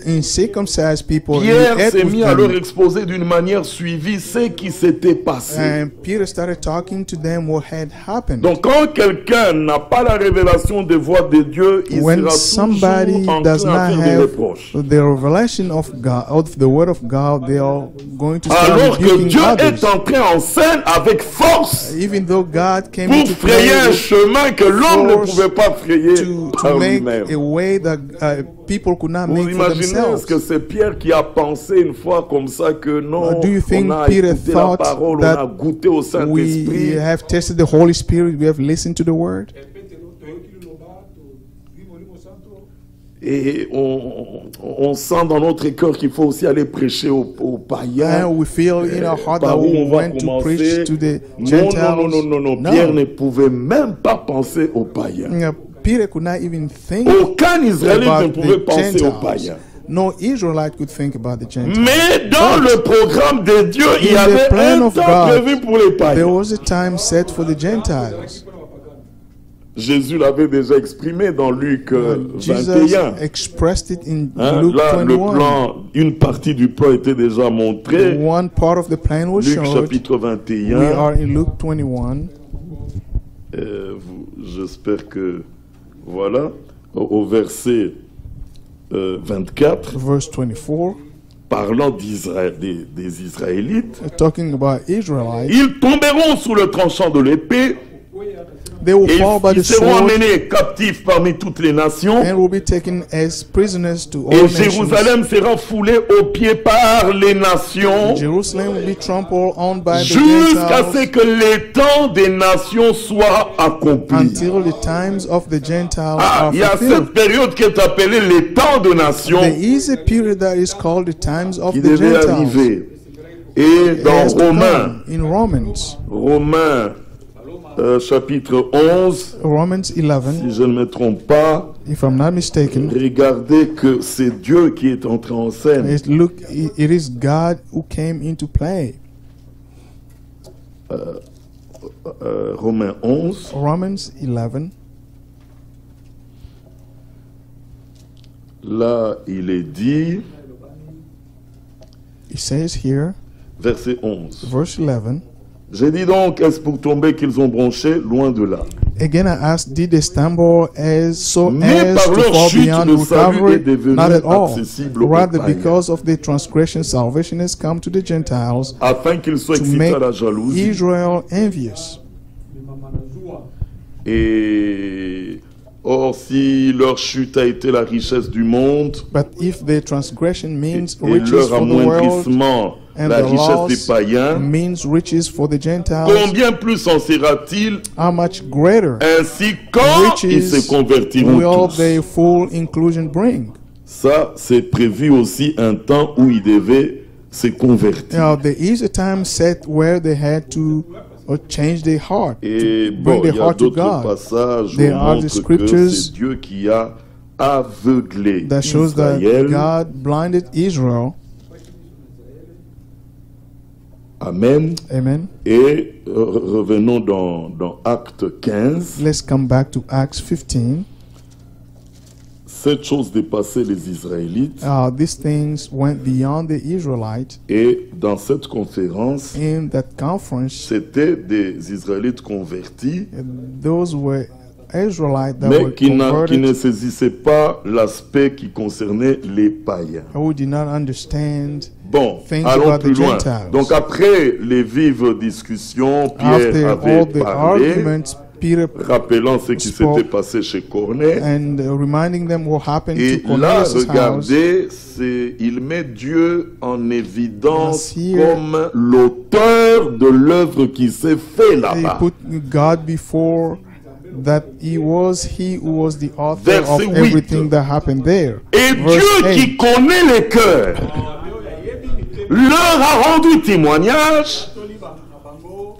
uncircumcised people and you Pierre ate s'est with mis à leur them. exposer d'une manière suivie ce qui s'était passé. And Peter started talking to them what had happened. Donc quand quelqu'un n'a pas la révélation des voies de Dieu, il When sera somebody toujours does enclin à not faire des have reproches. the revelation of God, of the word of God, they are going to start Alors que rebuking Dieu others. est entré en scène avec force Even though God came pour into frayer play un chemin que l'homme ne force pouvait pas frayer to par make lui-même. a way that people could not Vous make for imaginez, est-ce themselves. que c'est Pierre qui a pensé une fois comme ça que non, Do you think on a Peter écouté la thought parole, on that a goûté au We Saint-Esprit have tested the Holy Spirit, we have listened to the word, et on sent dans notre cœur qu'il faut aussi aller prêcher aux païens. and we feel in our heart that Par où we on va went to commencer? preach to the Non, Gentiles. non. Pierre ne pouvait même pas penser aux païens. Peter could not even think Aucun Israélite ne about pouvait the penser aux Gentiles. païens. No Israelite could think about the Gentiles. Mais dans le programme de Dieu, il y In the avait plan un of temps God, prévu pour les There païens. was a time set for the Gentiles. Jésus l'avait déjà exprimé dans Luc Jesus 21. expressed it in Hein, Luke là, le 21. plan, une partie du plan était déjà montrée. One part of the plan was Luc showed. chapitre We 21. are in Luke 21. J'espère que, voilà, au verset 24, Verse 24, parlant des Israélites, talking about Israelites. ils tomberont sous le tranchant de l'épée They will et fall by ils the seront sword emmenés captifs parmi toutes les nations. and will be taken as prisoners to all Et nations. Jérusalem sera foulée aux pieds par les nations Jerusalem will be trampled on by the jusqu'à ce Gentiles que les temps des nations soient accomplis. until the times of the Gentiles Ah, are il y a fulfilled. cette période qui est appelée les temps de nations There is a period that is called the times of qui the devait Gentiles. arriver. Et It dans has to Romains, come in Romains chapitre 11, Romans 11, si je ne me trompe pas, if I'm not mistaken, regardez que c'est Dieu qui est entré en scène. it is God who came into play. Romains 11, Romans 11, là il est dit, it says here, verset 11. verse 11, J'ai dit donc, est-ce pour tomber qu'ils ont bronché? Loin de là. again I asked, did they stumble so Mais as par to leur fall chute, beyond le salut est recovery? devenu Not at all. accessible aux Rather, païens, because of the transgression, salvation has come to the Gentiles afin qu'ils soient to excités make à la jalousie. Israel envious. Et or, si leur chute a été la richesse du monde, But if the transgression means et riches leur for the world amoindrissement, and la the richesse des loss païens, means riches for the Gentiles, combien plus en sera-t-il how much greater ainsi quand ils se riches convertiront will tous? their full inclusion bring? Ça, c'est prévu aussi un temps où ils devaient s'est converti. Now, there is a time set where they had to change their heart, Et to bon, bring il y their a heart to d'autres God. passages où There on are the montre que scriptures c'est Dieu qui a aveuglé That shows that Israël. God blinded Israel. Amen. Amen. Et revenons dans Acte 15. Let's come back to Acts 15. Cette chose dépassait les Israélites. These things went beyond the Israelites. Et dans cette conférence, In that conference, c'était des Israélites convertis, those were Israelites that were mais qui ne converted saisissaient pas l'aspect qui concernait les païens. who did not understand Bon, things allons about plus the loin. Gentiles. Donc après les vives discussions, Pierre After avait all the parlé, arguments, Peter rappelant ce qui spoke s'était passé chez Corneille. and reminding them what happened Et to là, Cornelius' house. regardez, il met Dieu en évidence Yes, here- comme l'auteur de l'œuvre qui s'est fait They là-bas. put God before that he was the author Verset of 8. everything that happened there. Et Verse Dieu 8. qui connaît les cœurs leur a rendu témoignage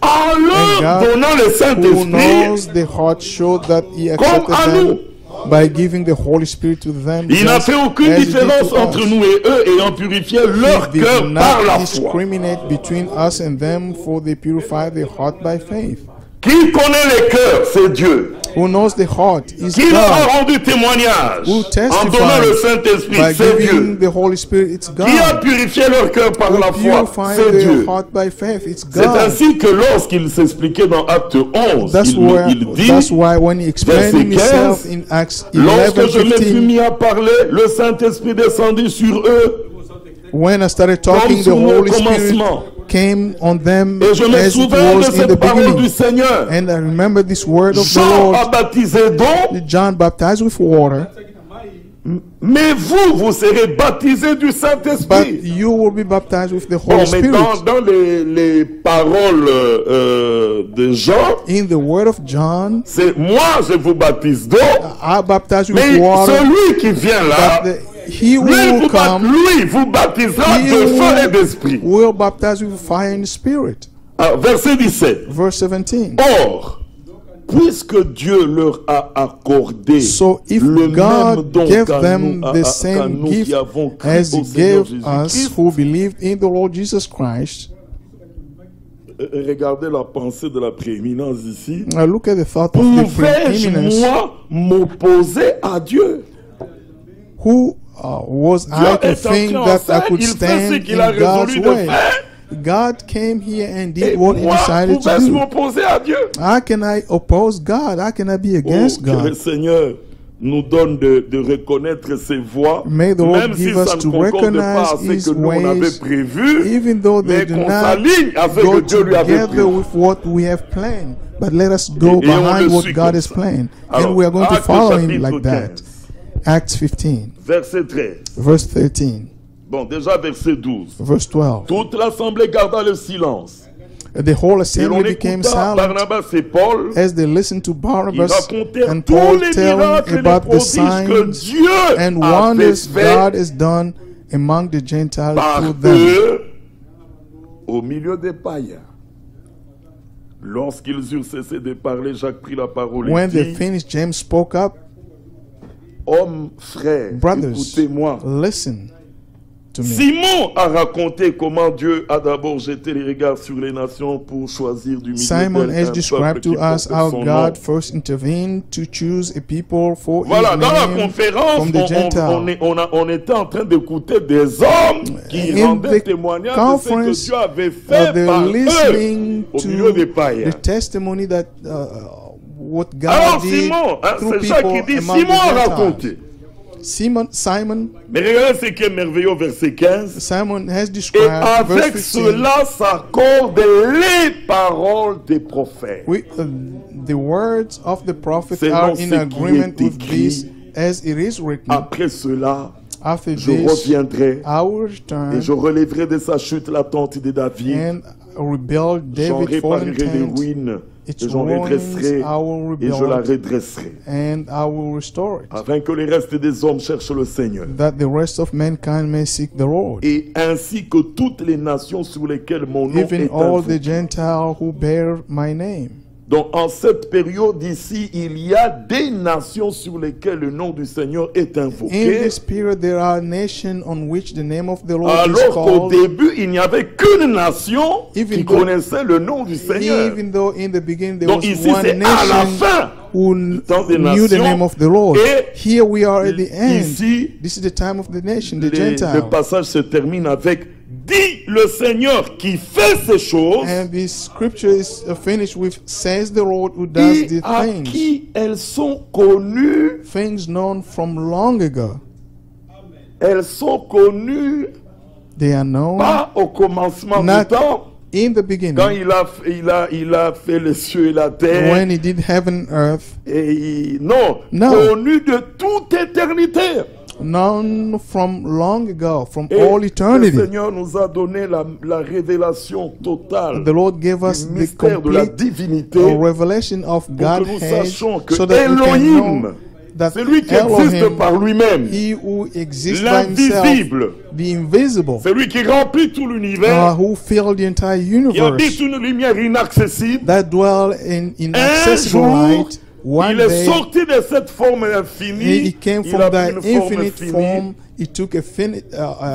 en leur God donnant le Who Saint-Esprit knows the heart showed that he comme accepted à them nous. by giving the Holy Spirit to them. Il n'a just fait aucune as he did différence to entre us. nous et eux ayant purifié leur He cœur did par not la foi. discriminate between us and them, for they purify their heart by faith. Qui connaît les cœurs, c'est Dieu. Who knows the heart is Qui leur a God. rendu témoignage Who en donnant le testifies Saint-Esprit, by c'est giving Dieu. the Holy Spirit, it's Qui a God. purifié leur cœur par Who la foi, purify c'est their Dieu. heart by faith, it's C'est God. ainsi que lorsqu'il s'expliquait dans Acte 11, That's il dit, why when he explained verset himself 15, in Acts lorsque 11, je me suis 15, mis à parler, le Saint-Esprit descendit sur eux when I started comme talking, the sur mon Holy Spirit commencement. came on them Et je me as it souviens de was in the cette parole du beginning. Seigneur. And I remember this word of the Jean a Lord. baptisé d'eau, John baptized with water, mais vous serez baptisés du but Saint-Esprit. you will be baptized with the Bon, Holy mais Spirit. dans les paroles de Jean, In the word of John, c'est moi je vous baptise d'eau, I baptize you mais with water, celui qui vient là, but he who lui will come, lui vous baptisera he de feu et d'esprit. will baptize you with fire and spirit. Ah, verset 17. Verse 17. Or, puisque Dieu leur a accordé So if le même God don gave qu'à them nous, the qu'à same nous qui gift avons cru as au He Seigneur gave us Jésus-Christ, who believed in the Lord Jesus Christ, regardez la pensée de la prééminence ici. look at the thought of the Pouvais-je, preeminence. moi, m'opposer à Dieu? Who was Dieu I to est think entré en that I scène, could il fait ce stand qu'il a in God's résolu de way? faire. God came here and Et did what He moi, decided to pouvais-je do. m'opposer à Dieu? How can I oppose God? How can I be against Que le God? Seigneur nous donne de reconnaître ses voies, May the Lord même si give ça us ne to concorde pas recognize à ce His que nous on avait ways, prévu, even though they mais do qu'on not s'aligne à ce go que Dieu lui avait together prévu. with what we have planned. But let us go Et on behind le what suit God comme has ça. planned. Alors, And we are going to Actes follow Him chapitre like that. 15. Acts 15, Verset 13. verse 13, Bon, déjà verset 12. verse 12. Toute l'assemblée garda le silence. The whole Et assembly l'on became écouta silent Barnabas et Paul. as they listened to Ils Barnabas racontèrent and tous Paul les telling miracles et les about the prodiges que signs Dieu and avait wonders God fait has done among the Gentiles par through them. eux au milieu des païens. Lorsqu'ils eurent cessé de parler, Jacques prit la parole et When they dit, finished, James spoke up. hommes, frères, Brothers, écoutez-moi. listen to me. Simon a raconté comment Dieu a d'abord jeté les regards sur les nations pour choisir du milieu Simon d'elles has un described peuple qui to us porte how son God nom. first intervened to choose a people for Voilà, His dans la name conférence, from the Gentiles. on était en train d'écouter des hommes qui In rendaient the témoignage de ce que conference, Dieu avait fait they're par listening eux au milieu des to païens. the testimony that what God Alors did Simon, hein, through c'est Jacques qui people dit, among Simon a the raconté. Gentiles. Simon Mais regardez ce qui est merveilleux au verset 15. Simon has Et described verse avec 15. cela s'accordent les paroles des prophètes. The words of the prophet C'est are dans in ce qui agreement est with écrit. this, as it is written. Après cela, After je this, reviendrai I will return et je relèverai de sa chute la tente de David. and rebuild J'en David fallen réparerai les tent ruines It et j'en ruins redresserai our et je la rebuild, redresserai. and I will restore it, Afin que les restes des hommes cherchent le Seigneur. that the rest of mankind may seek the Lord. Et ainsi que toutes les nations sur lesquelles mon nom Even est all invoqué. the Gentiles who bear my name. Donc en cette période ici, il y a des nations sur lesquelles le nom du Seigneur est In invoqué. this period, there are nations on which the name of the Lord is Alors qu'au called. début, il n'y avait qu'une nation Even qui though- connaissait le nom du Seigneur. Even though in the beginning there Donc was ici, one c'est à la nation fin. who temps des knew the nations, name of the Lord. et Here we are at the end. Ici, This is the time of the nation, the le Gentile. passage se termine avec « Dit le Seigneur qui fait ces choses And this scripture is finished with, says the Lord who does et the à things. qui elles sont connues. Things known from long ago. Elles sont connues They are known pas au commencement du Not temps, in the quand beginning, il a fait les cieux et la terre. when he did heaven and earth. Non, No. connues de toute éternité. Known from long ago, from Et all le eternity. Seigneur nous a donné la révélation totale The Lord gave us du the mystère de la complete divinité revelation of pour que nous Godhead, sachions que so that we can Elohim, know that c'est lui qui existe Elohim, par lui-même, he who exists by himself, l'invisible, the invisible, c'est lui qui remplit tout l'univers, who filled the entire qui universe, habite une lumière inaccessible. that dwell in inaccessible jour, light. One Il est day, sorti de cette forme infinie, he came il from a that pris une forme infinite finie, form. He took a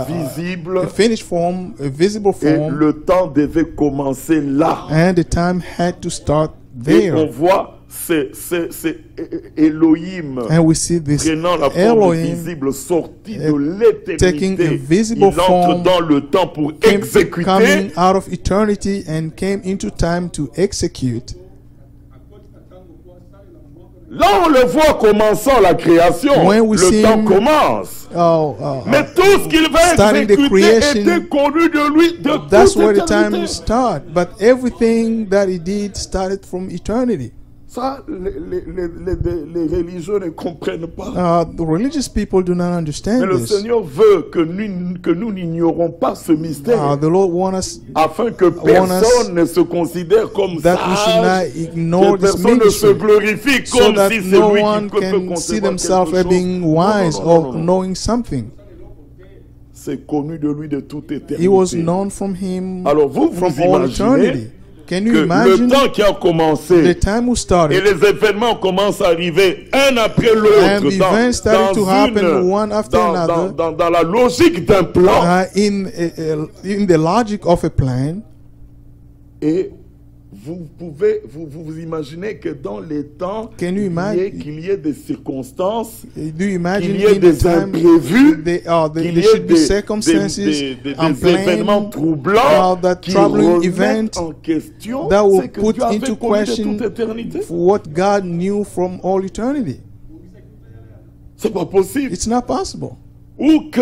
visible, finished form, a visible et form, le temps devait commencer là. and the time had to start Et on there. voit c'est Elohim And we see this prenant la forme Elohim visible sorti de taking a l'éternité. visible Il entre form, dans le temps pour coming exécuter. out of eternity and came into time to execute. Là, on le voit commençant la création. When we see Le temps him- commence. Oh, Mais tout ce qu'il va starting the exécuter creation, était connu de lui de that's toute where the éternité. time start. But everything that he did started from eternity. Ça, les religieux ne comprennent pas. The religious people do not Mais understand le this. Seigneur veut que nous n'ignorons pas ce mystère. The Lord wants us Afin que personne ne se considère comme that we should not sage, ignore que this personne ne se ministry, glorifie so comme that si c'est no lui one qui peut can see concevoir themselves quelque as chose. being wise Non, non, or non, non. knowing something. C'est connu de lui de toute éternité. He was known from him Alors vous from all imaginez eternity. Can que you le imagine temps qui a commencé the time who et started les événements commencent à arriver un après and l'autre the events started to happen one after another dans la logique d'un plan. in the logic of a plan? Et vous imaginez que dans les temps, Can you imagine- qu'il y ait des circonstances, Do you imagine qu'il y ait in des the time imprévus, there qu'il y should ait be circumstances des unplanned événements troublants that qui troubling remettent event en question that will ce que put Dieu avait into connu de question toute éternité. what God knew from all eternity? C'est pas possible. It's not possible. Ou que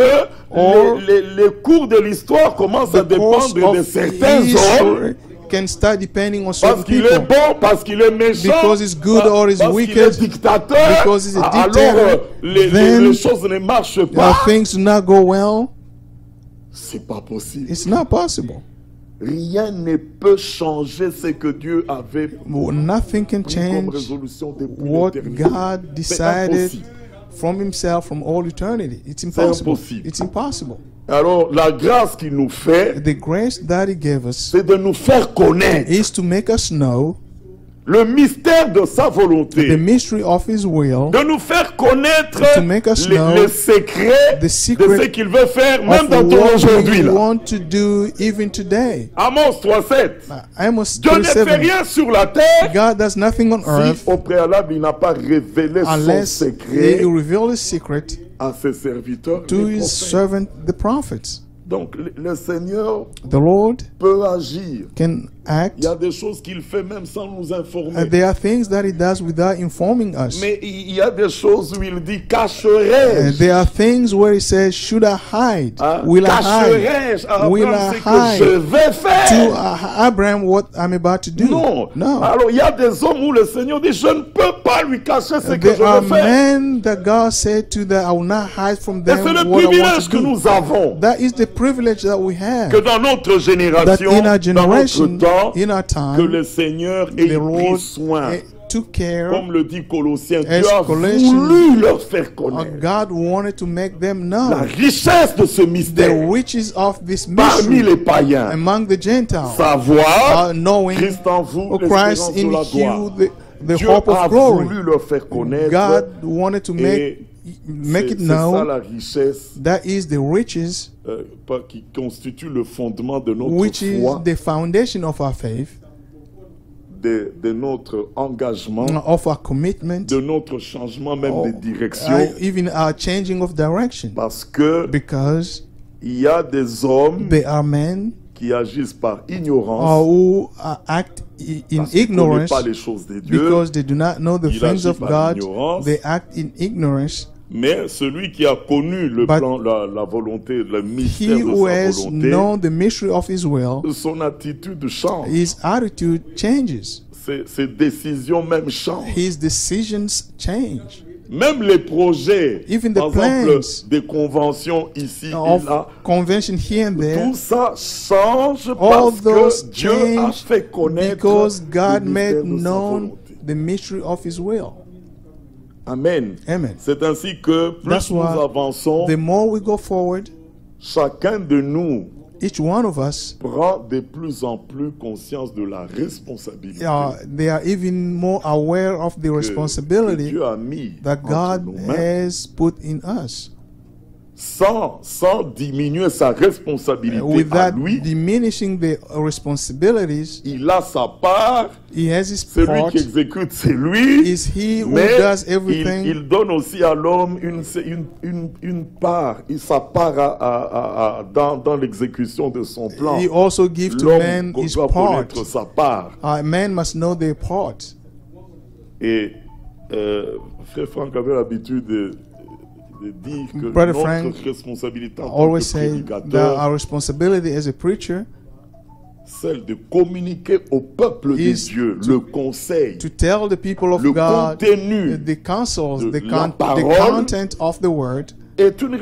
Or les cours de l'histoire commencent à The course dépendre de of certains hommes history can start depending on parce certain qu'il est people. bon, parce qu'il est méchant, Because he's good or he's parce qu'il wicked, est dictateur, because he's a alors dictator, then les choses ne marchent pas. Things do not go well. C'est pas possible. It's not possible. Rien ne peut changer ce que Dieu avait pris Nothing can comme change résolution depuis what l'éternité. God C'est decided impossible. from himself from all eternity. It's impossible. impossible. It's impossible. Alors, la grâce qu'il nous fait, The grace that he gave us c'est de nous faire connaître is to make us know le mystère de sa the volonté, mystery of his will, de nous faire connaître To make us know les secrets the de secret ce qu'il veut faire, même of dans ton what aujourd'hui. we Là. want to do even today. Amos 3:7. Amos Dieu ne fait 3:7. rien sur la terre God does nothing on si earth au préalable il n'a pas révélé son unless secret he reveals his secret à ses serviteurs. to les his prophètes. servant, the prophets. Donc le Seigneur The Lord peut agir. can act. Il y a des choses qu'il fait même sans nous informer. There are things that he does without informing us. Mais il y a des choses où il dit cacherai-je. There are things where he says, should I hide? Hein? Will I hide? Cacherai-je à Will Abraham I ce que je hide vais faire? to Abraham what I'm about to do? Non. No. Alors il y a des hommes où le Seigneur dit je ne peux pas lui cacher ce que je There are vais faire. men that God said to that I will not hide from Et them c'est le what I want privilège to que do. nous avons. That is the privilege that we have. Que dans notre That génération, in our dans notre generation, temps, temps, in our que time, le Seigneur ait the pris Lord soin. took care. Comme le dit Colossiens, As Dieu a Colossians, voulu leur faire connaître God wanted to make them know la richesse de ce the mystère riches of this parmi mystery les païens. among the Gentiles, Savoir, knowing Christ en vous, Christ l'espérance de in la you, gloire. the Dieu hope a of glory. voulu leur faire connaître. God wanted to make Et it c'est ça known. la richesse That is the riches, qui constitue le fondement de notre which is foi, the foundation of our faith, de notre engagement, of our commitment, de notre changement même de direction. even our changing of direction. Parce que Because il y a des hommes they are men qui agissent par ignorance, who act in parce qu'ils ne connaissent ignorance, pas les choses de Dieu. because they do not know the Il things agit of par God. ignorance. They act in ignorance. Mais celui qui a connu le But plan, la volonté, le mystère He de who sa has volonté, known the mystery of His will, son attitude change. his attitude changes. Ses décisions même changent. His decisions change. Même les projets, Even the par exemple, plans des conventions ici et of là, convention here and there, tout ça change all parce those que Dieu a change fait connaître because le God mystère made de sa known volonté. the mystery of His will. Amen. Amen. C'est ainsi que plus That's nous why avançons, the more we go forward, chacun de nous each one of us, prend de plus en plus conscience de la responsabilité they are even more aware of the que responsibility Dieu a mis that entre God nos mains, has put in us, sans diminuer sa responsabilité à without lui. diminishing the responsibilities. Il a sa part, He has his celui part. qui exécute, c'est lui. Is He who Mais does everything. il donne aussi à l'homme une part, sa part dans l'exécution de son plan. He also gives to man L'homme his doit part. connaître sa part. Man must know their part. Et Frère Franck avait l'habitude de dire que Brother notre Frank responsabilité en tant always que say that prédicateur, our responsibility as a preacher celle de communiquer au peuple de is Dieu le conseil, to tell the people of le God contenu the counsels, de the la parole content of the word est une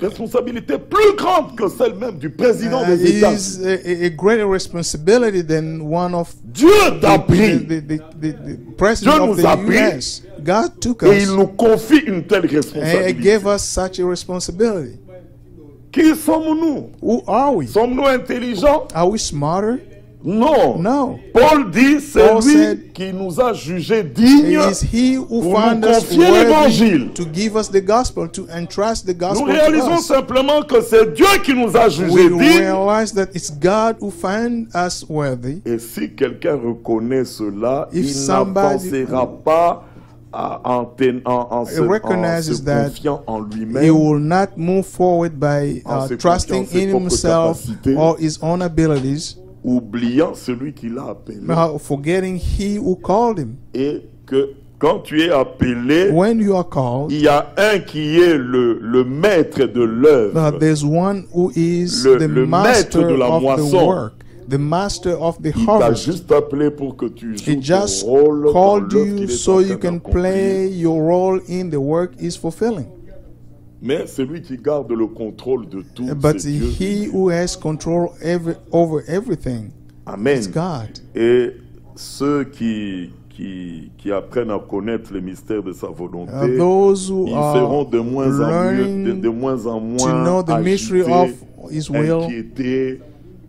responsabilité plus grande que celle même du président des États. is a greater responsibility than one of Dieu t'a pris the president Dieu of nous the a pris US. God took et il us nous confie une telle and responsabilité. gave us such a responsibility. Qui sommes-nous? Who are we? Sommes-nous intelligents? Are we smarter? Non. No. Paul dit, c'est Paul lui said, qui nous a jugés dignes It is He who pour found nous us confier worthy l'évangile. to give us the gospel, to entrust the Nous gospel to réalisons us. simplement que c'est Dieu qui nous a We jugés dignes. realize that it's God who found us worthy. Et si quelqu'un reconnaît cela, If il somebody n'avancera pas en se recognizes that confiant en He lui-même, will not move forward by En se trusting confiant en ses in propres himself capacités. or his own abilities, oubliant celui qui l'a appelé. forgetting He who called him. Et que quand tu es appelé, When you are called, il y a un qui est le maître de l'œuvre. there's one who is Le the maître master de la of the moisson. work, the master of the Il t'a harvest. juste appelé pour que tu He joues just ton rôle dans called l'œuvre you qu'il est so en you train can d'accomplir. play your role in the work He's fulfilling. Mais celui qui garde le contrôle de tout, But c'est Dieu. He who has control over everything Amen. is God. Et ceux qui apprennent à connaître les mystères de sa volonté, Those who ils seront are de moins en learning de moins en to moins know the mystery of His will, inquiétés,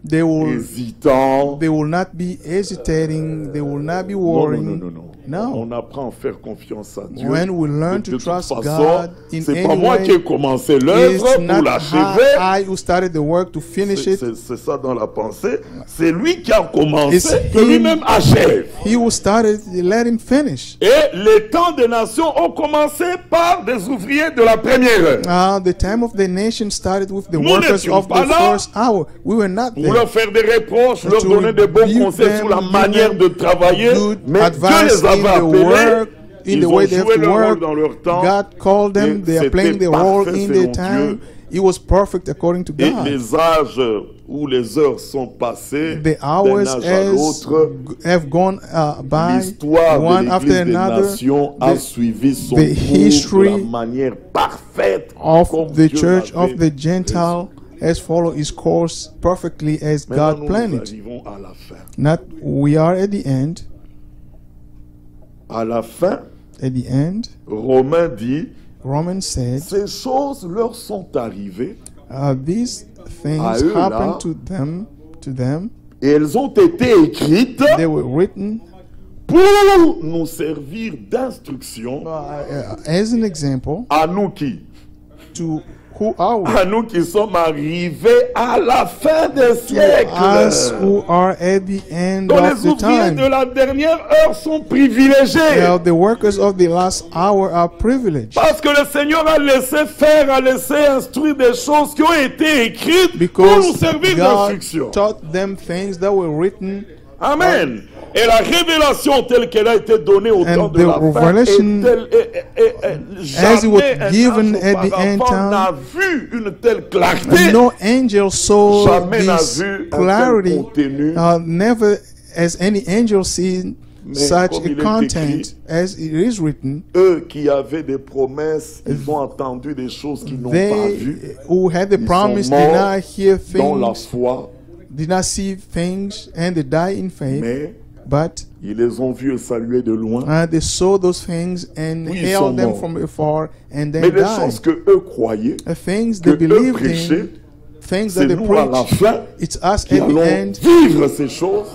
they hésitants. will not be hesitating, they will not be Non, worrying. non. No. On apprend à faire confiance à Dieu. When we learn De to toute trust façon, God in c'est any pas moi way, qui ai commencé it's l'œuvre pour not l'achever. I who started the work to finish it. C'est ça dans la pensée. C'est lui qui a It's commencé, que him. lui-même achève. He who started, let him finish. Et les temps des nations ont commencé par des ouvriers de la première heure. The time of the nation started with the Nous workers n'étions of pas the là first hour. We were not Pour there. leur faire des reproches, leur To donner de bons rebuke conseils them, sur la give manière them de travailler. good Mais Dieu advice les avait in the appelés. work, in Ils the ont way they have joué to leur rôle work. dans leur temps. God called them. Et They are playing c'était their role parfait in selon their time. Dieu. It was perfect according to Et God. les âges où les heures sont passées The d'un hours âge à l'autre, have gone by l'histoire de one after l'Église des another. Nations a The- suivi son the cours de history la manière parfaite of comme the Dieu church l'avait of the Gentile has followed his course perfectly as Maintenant, God nous planned it. arrivons à la fin. Not we are at the end. À la fin, At the end, Romain dit, Romans said, ces choses leur sont arrivées these things À eux, là. happened to them. et elles ont été écrites They were written pour nous servir d'instruction as an example à nous qui to who are we? à nous qui sommes arrivés à la fin des siècles. Us who are at the end Donc of les the ouvriers de time. la dernière heure sont privilégiés. Now, the workers of the last hour are privileged Parce que le Seigneur a laissé faire, a laissé instruire des choses qui ont été écrites pour nous because servir God d'instruction. taught them things that were written. Amen. Et la révélation telle qu'elle a été donnée au temps And de the la fin revelation, as it was jamais given un at the end auparavant time, n'a vu une telle clarté. No angel saw Jamais n'a this vu un tel clarity. contenu. Never has any angel seen Mais such comme a il est content écrit, as it is written. Eux qui avaient des promesses, ils ont entendu des choses qu'ils n'ont pas They vues. who had the Ils promise sont did morts not hear dans la things, foi, did not see things, and they die in faith. mais But ils les ont vus saluer de loin. they saw those things and Oui, ils sont hailed them morts. from afar, and Mais then les died. choses que eux croyaient, The things que they eux believed prêchaient, in, things c'est that they nous à la preach, fin it's us qui at the allons end. vivre ces choses.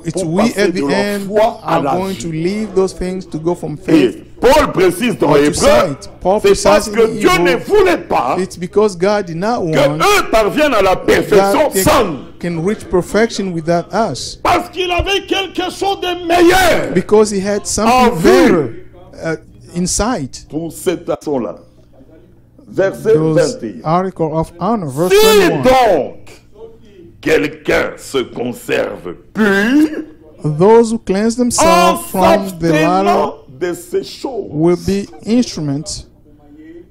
It's pour we passer at de the la end foi à are la going vie. to leave those things to go from Et faith. Paul précise dans Or to Hébreu, sight. Paul c'est parce precises que in Dieu ne Hebrew, voulait pas It's because God did not que want eux parviennent à la perfection God sans. can reach perfection without us, Parce qu'il avait quelque chose de meilleur because He had En something vue. better in sight. pour cette nation-là. Verset Those 21. article of honor, verse Si 21. donc quelqu'un se conserve pur Those who cleanse en themselves from the s'abstenant latter de ces choses. will be instruments.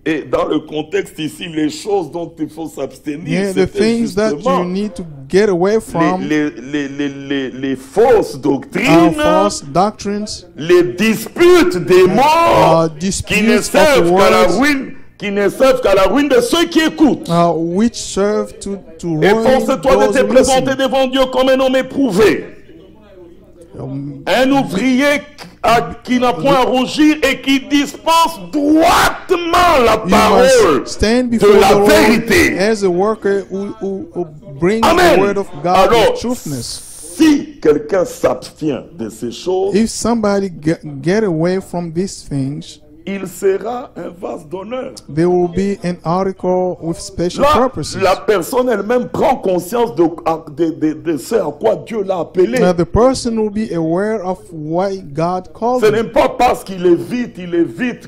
Et dans le contexte ici, les choses dont il faut s'abstenir, Yeah, the c'était things that justement you need to get away from les fausses are doctrines, false doctrines, les disputes des morts qui ne disputes of servent the qu'à la words, ruine, qui ne servent qu'à la ruine de ceux qui écoutent. which serve to Et ruin force-toi de those te who présenter listen. devant Dieu comme un homme éprouvé. Un ouvrier qui n'a point à rougir et qui dispense droitement la You parole must stand de before la the Lord vérité. as a worker who brings Amen. the word of God Alors, with truthfulness. si quelqu'un s'abstient de ces choses, If somebody get away from these things, il sera un vase d'honneur. there will be an article with special Là, purposes. la personne elle-même prend conscience de ce à quoi Dieu l'a appelé. Now the person will be aware of why God called Ce n'est him. pas parce qu'il évite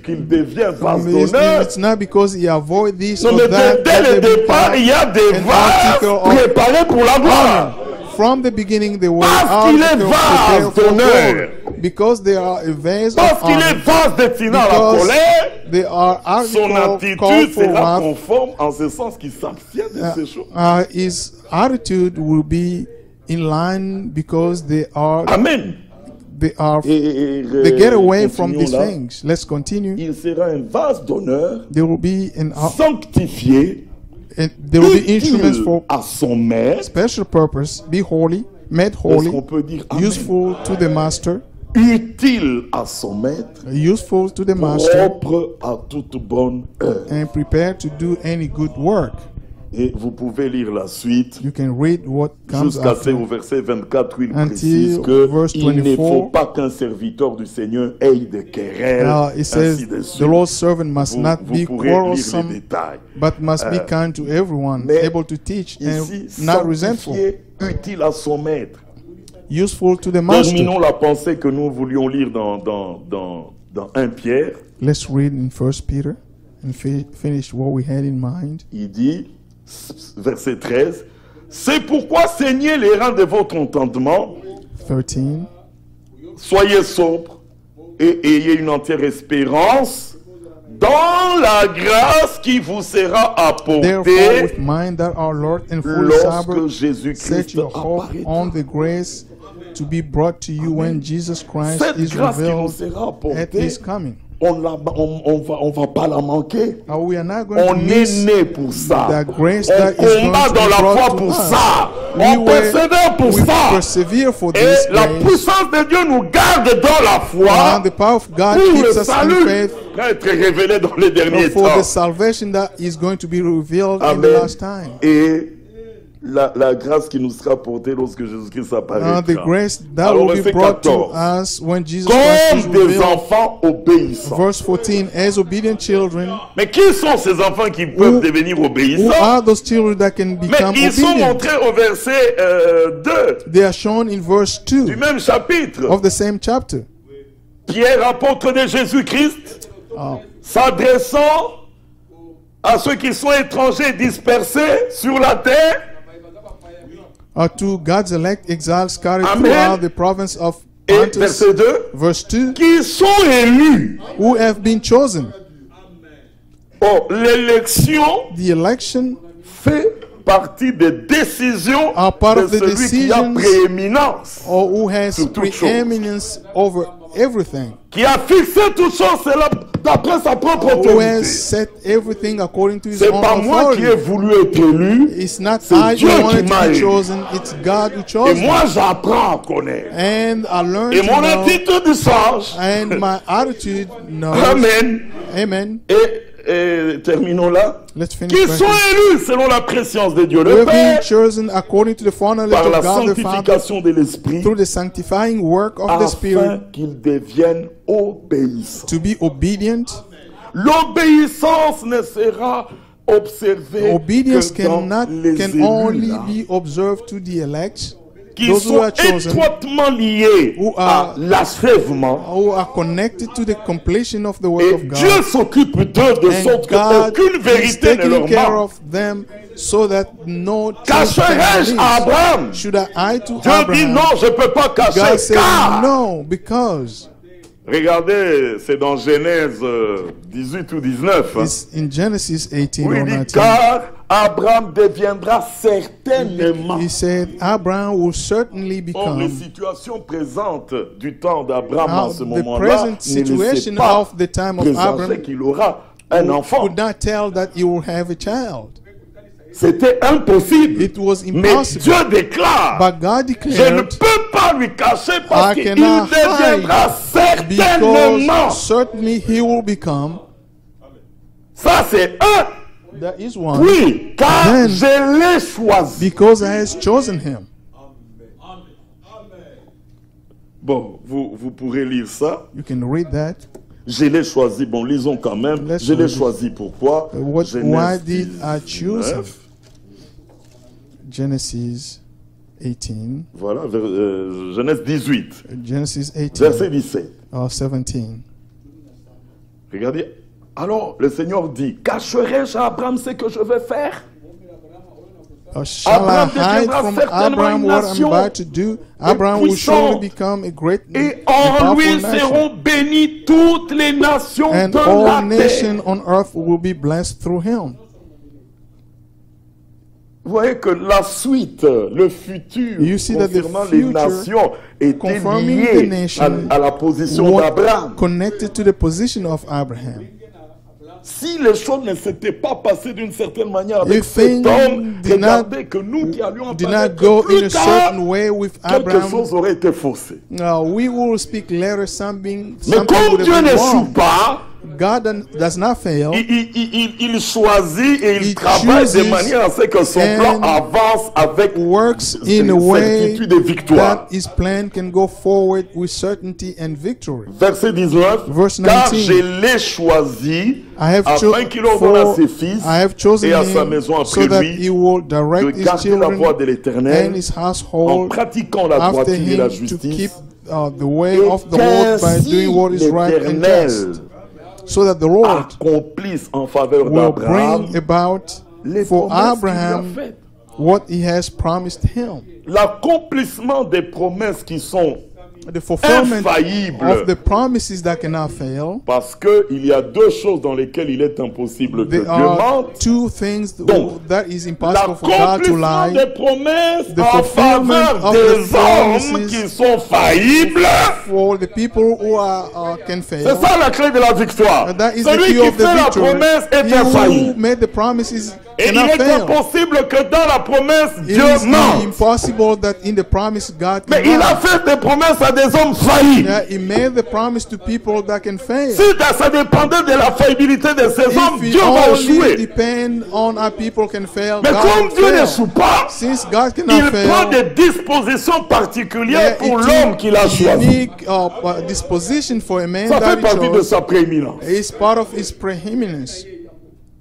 qu'il devient vase d'honneur. It's not because he avoid this Non, or mais that. dès le that they départ, il y a des an vases article of préparés pour la gloire. From the beginning, they were Parce qu'il est articles vase prepared for d'honneur. glory. Because they are a vase Parce of qu'il est honor. vase destiné à la Because colère, they are son articles called attitude for sera wrath. conforme en ce sens qu'il s'abstient de ces choses. His attitude will be in line because they are Amen. they Et get away from continuons these là. things. Let's continue. Il sera un vase d'honneur, There will be sanctifié, there will be instruments utile for à son maître. special purpose. Be holy, made Est-ce qu'on holy, peut dire Amen? useful to the master, Utile à son maître, useful to the master, propre à toute bonne œuvre. and prepared to do any good work. Et vous pouvez lire la suite You can read what comes jusqu'à ce after. au verset 24 où il Until précise que verse il ne 24. faut pas qu'un serviteur du Seigneur ait des querelles, It says ainsi de suite. the Lord's servant must Vous, not vous be pourrez lire les quarrelsome, détails. but must be kind to everyone, mais able to teach Ici, and not resentful, sanctifié, utile à son maître. useful to the master. Terminons la pensée que nous voulions lire dans 1 Pierre. Let's read in 1 Peter and finish what we had in mind. Il dit, verset 13, « C'est pourquoi saignez les reins de votre entendement, 13. soyez sobres et ayez une entière espérance dans la grâce qui vous sera Therefore, apportée with mind that our Lord and fully lorsque sober, Jésus-Christ set your hope apparaîtra. on the grace to be brought to you when Jesus Christ Cette is grâce qui vous revealed sera at apportée His coming. on va pas la manquer. We are not going to On est miss né pour ça. the grace On that is going combat to dans be la brought foi to pour us. ça. On persévère pour We ça. persevere for Et this la grace. puissance de Dieu nous garde dans la foi And the power of God pour keeps le us in salut faith être révélé dans les derniers for temps. the salvation that is going to be revealed in the Amen. last time. Et la grâce qui nous sera portée lorsque Jésus-Christ apparaîtra. The grace that Alors, will be verset brought to 14. us when Jesus Christ is Comme des revealed. enfants obéissants. Verse 14, as obedient children, Mais qui sont ces enfants qui peuvent devenir who obéissants? are those children that can Mais become ils sont obedient? montrés au verset 2 They are shown in verse du 2 même chapitre. of the same chapter. Pierre, apôtre de Jésus-Christ, s'adressant à ceux qui sont étrangers dispersés sur la terre, To God's elect exiles scattered Amen. throughout the province of et Pontus, verset 2, verse 2, qui sont élus. who have been chosen. Oh, l'élection The election fait partie des décisions are part de of the celui qui a decisions prééminence, or who has Sur toute chose. preeminence over everything, qui a fixé toutes choses d'après sa propre who has autorité. set everything according to his C'est own pas moi qui ai authority. voulu être élu, It's not c'est I Dieu who qui wanted to m'a be élu. chosen, it's God who Et chose me. moi j'apprends à connaître. And I learned Et to mon know, attitude change. and my attitude knows. Amen. Amen. Et terminons là. Let's finish. Qui right sont here. élus selon la préscience de Dieu We le have been Père chosen according to the foreknowledge par la of God the Father sanctification de l'Esprit through the sanctifying work of the afin Spirit qu'ils deviennent obéissants. to be obedient. L'obéissance ne sera observée Obedience que dans les can élus only là, be observed to the elect, qui those who sont are chosen, étroitement liés who à are- l'achèvement. who are connected to the completion of the work Et of God. Dieu s'occupe d'eux de And sorte God qu'aucune is vérité ne taking leur care manque. of them so that no truth Cacherai-je can à be released. Abraham? Should I to Dieu dit Abraham? non, je ne peux pas cacher. God said Car, no, because regardez, c'est dans Genèse 18 ou 19. hein, it's in Genesis 18 où or il dit 19. car Abraham deviendra certainement. He said Abraham will certainly Or, les become. situations présentes du temps d'Abraham en ce The moment-là present ne laissaient situation pas of the time of présager Abraham qu'il aura un enfant. could not tell that he will have a child. C'était impossible. It was Mais impossible. Dieu déclare, But God je ne declared, peux pas lui cacher parce I qu'il cannot deviendra certainement. because certainly he will become. Ça c'est un. That is one. Oui, car Then- je l'ai choisi. Because I has chosen him. Bon, vous pourrez lire ça. You can read that. Je l'ai choisi. Bon, lisons quand même. Let's Je l'ai read it. choisi. Pourquoi? Why Genèse did I choose him? 19. Genesis 18. Voilà, Genèse 18, Genesis 18. verset 17. Or 17. Regardez. Alors, le Seigneur dit, cacherai-je à Abraham ce que je vais faire? Shall I Abraham hide deviendra from certainement Abraham une what I'm nation about to do? Abraham will puissante. surely become a great Et a en powerful lui nation. seront bénies toutes les nations And de all la terre. nations on earth will be blessed through him. Vous voyez que la suite, le futur You see that the concernant les future nations était confirming the lié nation à la position What d'Abraham. connected to the position of Abraham. Si les choses ne s'étaient pas passées d'une certaine manière avec If cet things homme, did regardez que nous qui allions Did not apparaître go in plus a tard, certain way with quelque Abraham. chose aurait été faussé. We will speak later something. Mais Something comme would Dieu have been n'échoue wrong. pas, God does not fail. il choisit et il He travaille de chooses manière à ce que son plan and avance avec Works in a way certitude et victoire. that his plan can go forward with certainty and victory. Verset 19, Verse car 19. je l'ai choisi I have afin qu'il ordonne à ses fils I have chosen et à sa him maison so après that lui he will de direct his garder la voie de children l'Éternel and his en household pratiquant la after droiture et la him to keep justice, the way et of the Lord by qu'ainsi doing what is right and l'Éternel just, so that the Lord accomplisse en faveur will d'Abraham bring about les for promesses qu'il lui a Abraham faites. what he has promised him. L'accomplissement des promesses qui sont the fulfillment infaillible. of the promises that cannot fail. Parce qu'il y a deux choses dans lesquelles il est impossible que There Dieu are mente. two things Donc, that is impossible for God to L'accomplissement lie. des promesses The en fulfillment faveur of des the hommes promises qui sont faillibles. For the people who can fail. C'est ça la clé de la victoire. That is the Celui key qui of the fait la victory. promesse est He who infaillible. made the promises Et il cannot est fail. impossible que dans la promesse, It Dieu is mente. impossible that in the promise God Mais can il a lie. fait des promesses à des hommes faillibles. Yeah, he made the promise to people that can fail. Si ça dépendait de la faillibilité de ces hommes, If Dieu it va only échouer. depend on how people can fail, Mais God comme will Dieu fail. n'échoue pas, Since God il cannot prend fail, des dispositions particulières there pour is l'homme qu'il a choisi. unique disposition for a man Ça that fait he partie de chose. sa prééminence. It's part of his preeminence.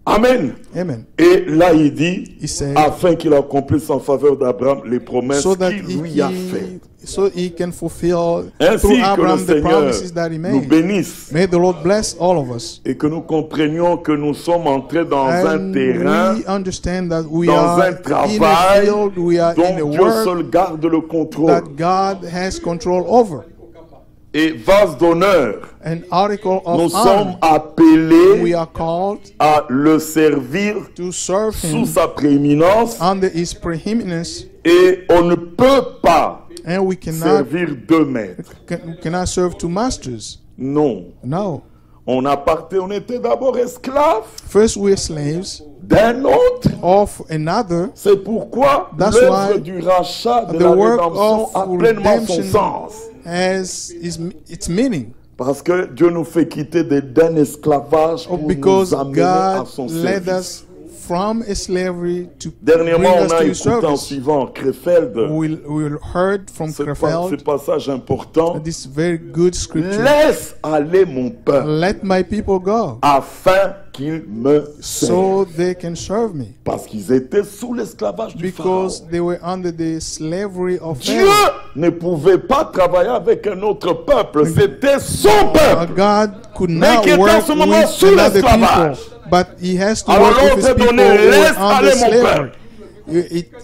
Amen. Amen. Et là, il dit, He said, afin qu'il accomplisse en faveur d'Abraham les promesses so that qu'il lui a faites. so he can fulfill Ainsi through que le Abraham the Seigneur promises that he nous made. bénisse May the Lord bless all of us. et que nous comprenions que nous sommes entrés dans un And terrain, we understand that we dans are un in a travail field, we are in a dont Dieu work seul garde le contrôle. that God has control over. Et vase d'honneur, An article nous of sommes honor. We appelés are called à le servir to serve sous him sa prééminence under his preeminence, et on ne peut pas and we cannot servir deux maîtres. cannot serve two masters. Non. No. On était d'abord esclaves First we're slaves d'un autre. of another. C'est pourquoi That's l'œuvre why du rachat de the la work rédemption of a pleinement son redemption sens. has its meaning. Parce que Dieu nous fait quitter d'un esclavage pour Because nous amener à God son led service. us from a slavery to bring Dernièrement, us on a to his écouté en service. suivant Krefeld We heard from ce Krefeld passage important. this very good scripture. Laisse aller mon peuple Let my people go afin qu'ils me servent. so they can serve me. Parce qu'ils étaient sous l'esclavage du Because Pharaon. they were under the slavery of Dieu Pharaoh. ne pouvait pas travailler avec un autre peuple. C'était son peuple. God could Mais not qui était en work ce moment with sous another l'esclavage. people, but he has to Alors work with his l'autre people donnait, who laisse are aller under mon slavery.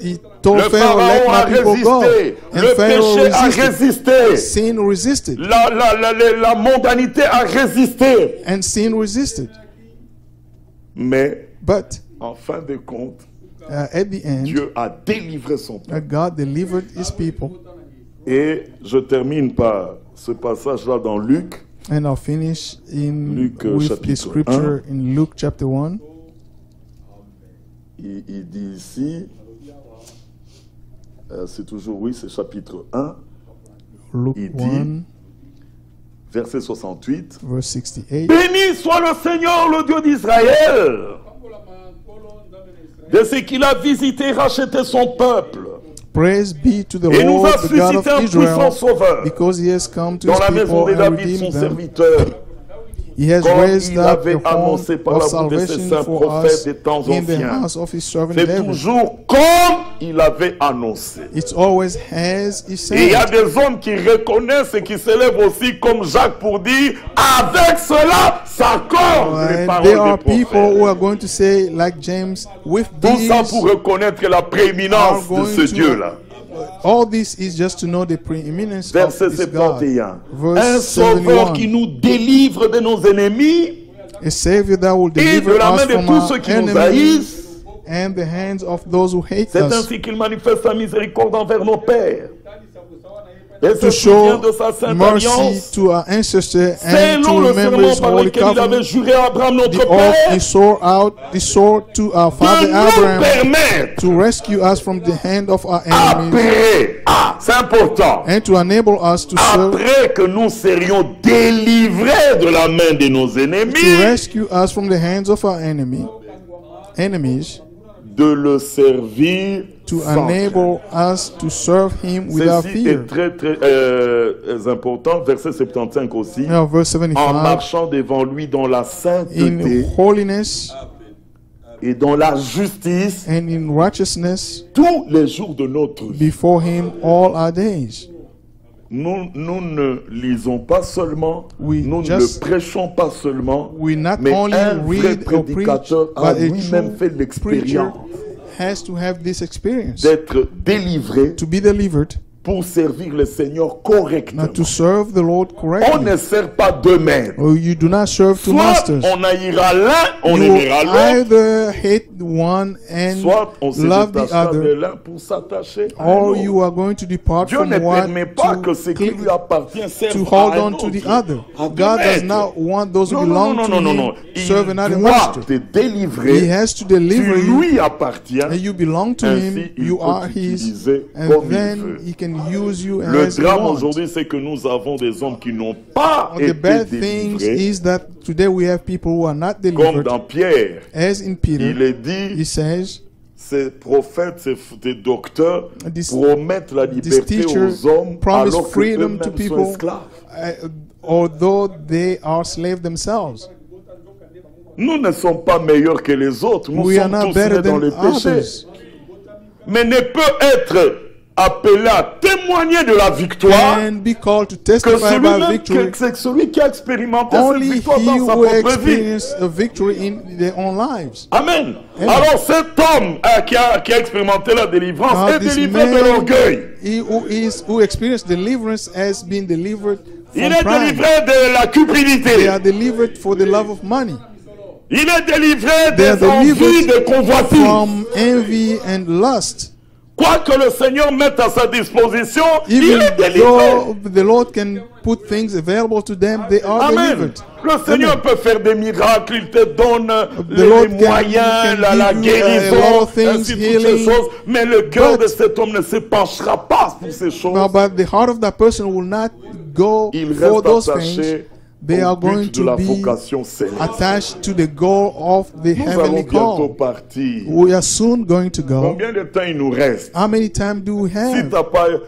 He told Le Pharaoh, let Pharaon a my people go. résisté. And Le Pharaoh péché a resisted. résisté. Sin resisted. La mondanité a résisté. And sin resisted. Mais But en fin de compte, at the end, Dieu a délivré son peuple. God delivered his people. Et je termine par ce passage-là dans Luc. And I'll finish Luc, with chapitre the scripture in Luke chapter 1. Il dit ici, c'est toujours, oui, c'est chapitre 1, Luke Il dit, 1, verset 68. verse 68. Béni soit le Seigneur, le Dieu d'Israël, de ce qu'il a visité et racheté son peuple. Praise be to the Et nous Lord, a the God suscité of un puissant Israel, sauveur because he has come to dans his la maison people de and David, son redeemed them. serviteur, He has comme raised il up avait a horn annoncé par of la bouche de ses salvation saints for prophètes us des temps in the anciens. house of his servant C'est David. toujours comme il avait annoncé. It's always as he Et il y a said. des hommes qui reconnaissent et qui s'élèvent aussi comme Jacques pour dire avec cela s'accordent les And paroles there are des people who prophètes. are going to say, like James, with Tout ça these, pour reconnaître la prééminence de ce Dieu-là. all this is just to know the preeminence of Verset this God. 71. Un Verse sauveur qui 71. nous délivre de nos ennemis A Savior that will et de deliver la main us de from tous our ceux qui nous enemies haïssent. and the hands of those who hate C'est us. ainsi qu'il manifeste sa miséricorde envers nos pères. Et To se souvient show de sa sainte mercy alliance, to our ancestors and selon to le remember serment his par holy lequel il avait covenant. juré à Abraham notre The oath père, he swore to our de father nous Abraham permettre to rescue us from the hand of our enemies après, c'est important, and to enable us to serve, après que nous serions délivrés de la main de nos to ennemis, rescue us from the hands of our enemies, de le servir to sans enable us to serve him without Ceci fear. est très important, verset 75 aussi. Now, verse En 75, marchant devant lui dans la sainteté in holiness et dans la justice and in righteousness tous les jours de notre vie. before him all our days. Nous ne lisons pas seulement, We nous ne just- prêchons pas seulement, We not mais only un vrai read or preach, prédicateur a but a lui-même true fait preacher l'expérience has to have this experience d'être délivré to be delivered pour servir le Seigneur correctement. Now, to serve the Lord On correctly. ne sert pas deux maîtres. You do not serve two Soit masters. on haïra l'un, on You aimera l'autre. either hate one and Soit on se love the détachera de other, l'un pour s'attacher à or l'autre. you are going to depart Dieu from ne one permet pas que ce qui lui to appartient serve hold à un on to autre. the other. À deux God does maîtres. not want those who Non, belong non, to non, non, non. Him Il serve another doit master. te He délivrer. has to deliver Tu you, lui appartiens. and you belong to Ainsi, Him. il You peut are t'utiliser His, comme and il then veut. He can use you Le as He drame wants. aujourd'hui, c'est que nous avons des hommes qui n'ont pas The été bad thing délivrés. is that today we have people who are not Comme delivered. dans Pierre, As in Peter, il est dit, he says, ces prophètes, ces docteurs This- promettent la liberté teacher aux hommes promise alors que freedom to eux-mêmes sont people, esclaves. although they are slaves themselves. Nous ne sommes pas meilleurs que les autres. Nous We are sommes not tous better nés dans than le péché. others. Mais ne peut être appelé à témoigner de la victoire And be called to que testify about celui-même victory. c'est celui qui a expérimenté cette Only victoire he dans sa who propre vie. experienced a victory in their own lives. Amen. Amen. Alors cet homme qui a expérimenté la délivrance Now est this délivré de man, l'orgueil. he who experienced deliverance has been delivered Il from est pride. délivré de la They cupidité. are delivered for the love of money, Il est délivré They are des envies, delivered des convoitises. from envy and lust. Quoi que le Seigneur mette à sa disposition, il Even est délivré. though the Lord can put things available to them, they are Amen. delivered. Le Seigneur peut faire des miracles, il te donne les Lord moyens, can la give you a lot guérison, of things, ainsi toutes ces healing. choses. Mais le cœur But- de cet homme ne se penchera pas pour ces choses. Now, but the heart of that person will not go Il for reste those attaché things. They au are going but de la to be vocation céleste. attached to the goal of the Nous allons heavenly bientôt call. partir. We are soon going to go. Combien de temps il nous reste? How many time do we have?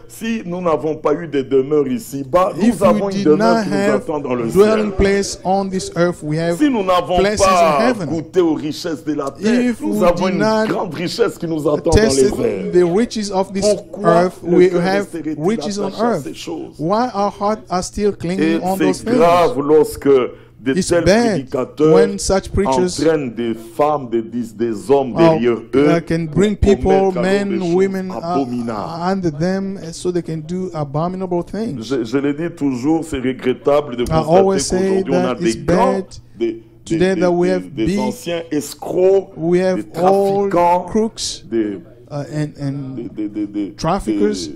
Si nous n'avons pas eu de demeure ici-bas, If nous avons we une did demeure not qui nous have attend dans le dwelling ciel. place on this earth, we have Si nous n'avons places in pas heaven. goûté aux richesses de la terre, If nous we avons did une not grande richesse qui nous attend dans tested les airs. the riches of this Pourquoi earth, le we cœur have resterait-il riches on attaché à earth. ces choses? Why our hearts are still Et clinging on those c'est things? grave lorsque de It's tels bad prédicateurs when such preachers entraînent des femmes, des hommes derrière eux can bring pour people, commettre alors men, des choses women abominables. under them so they can do abominable things. Je le dis toujours, c'est regrettable de always constater say qu'aujourd'hui on a that it's des grands, bad des that we have des big- anciens escrocs, We have des all trafiquants, crooks des and traffickers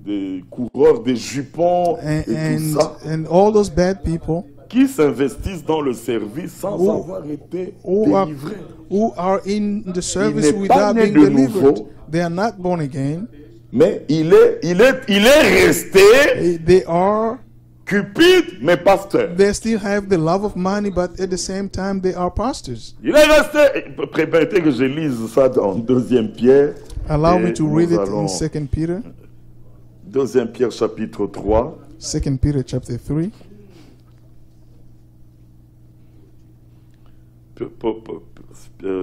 des coureurs, des jupons et tout ça, and all those bad people qui s'investissent dans le service sans Who- avoir été who are, délivrés. who are in the service n'est pas without né being de delivered. nouveau. They are not born again. Mais il est resté They are. cupide, mais pasteur. They still have the love of money, but at the same time they are pastors. Il est resté. Permettez que je lise ça dans 2 Pierre. Allow Et me to nous read it allons- in 2 Peter. 2 Pierre chapitre 3. 2 Peter chapter 3.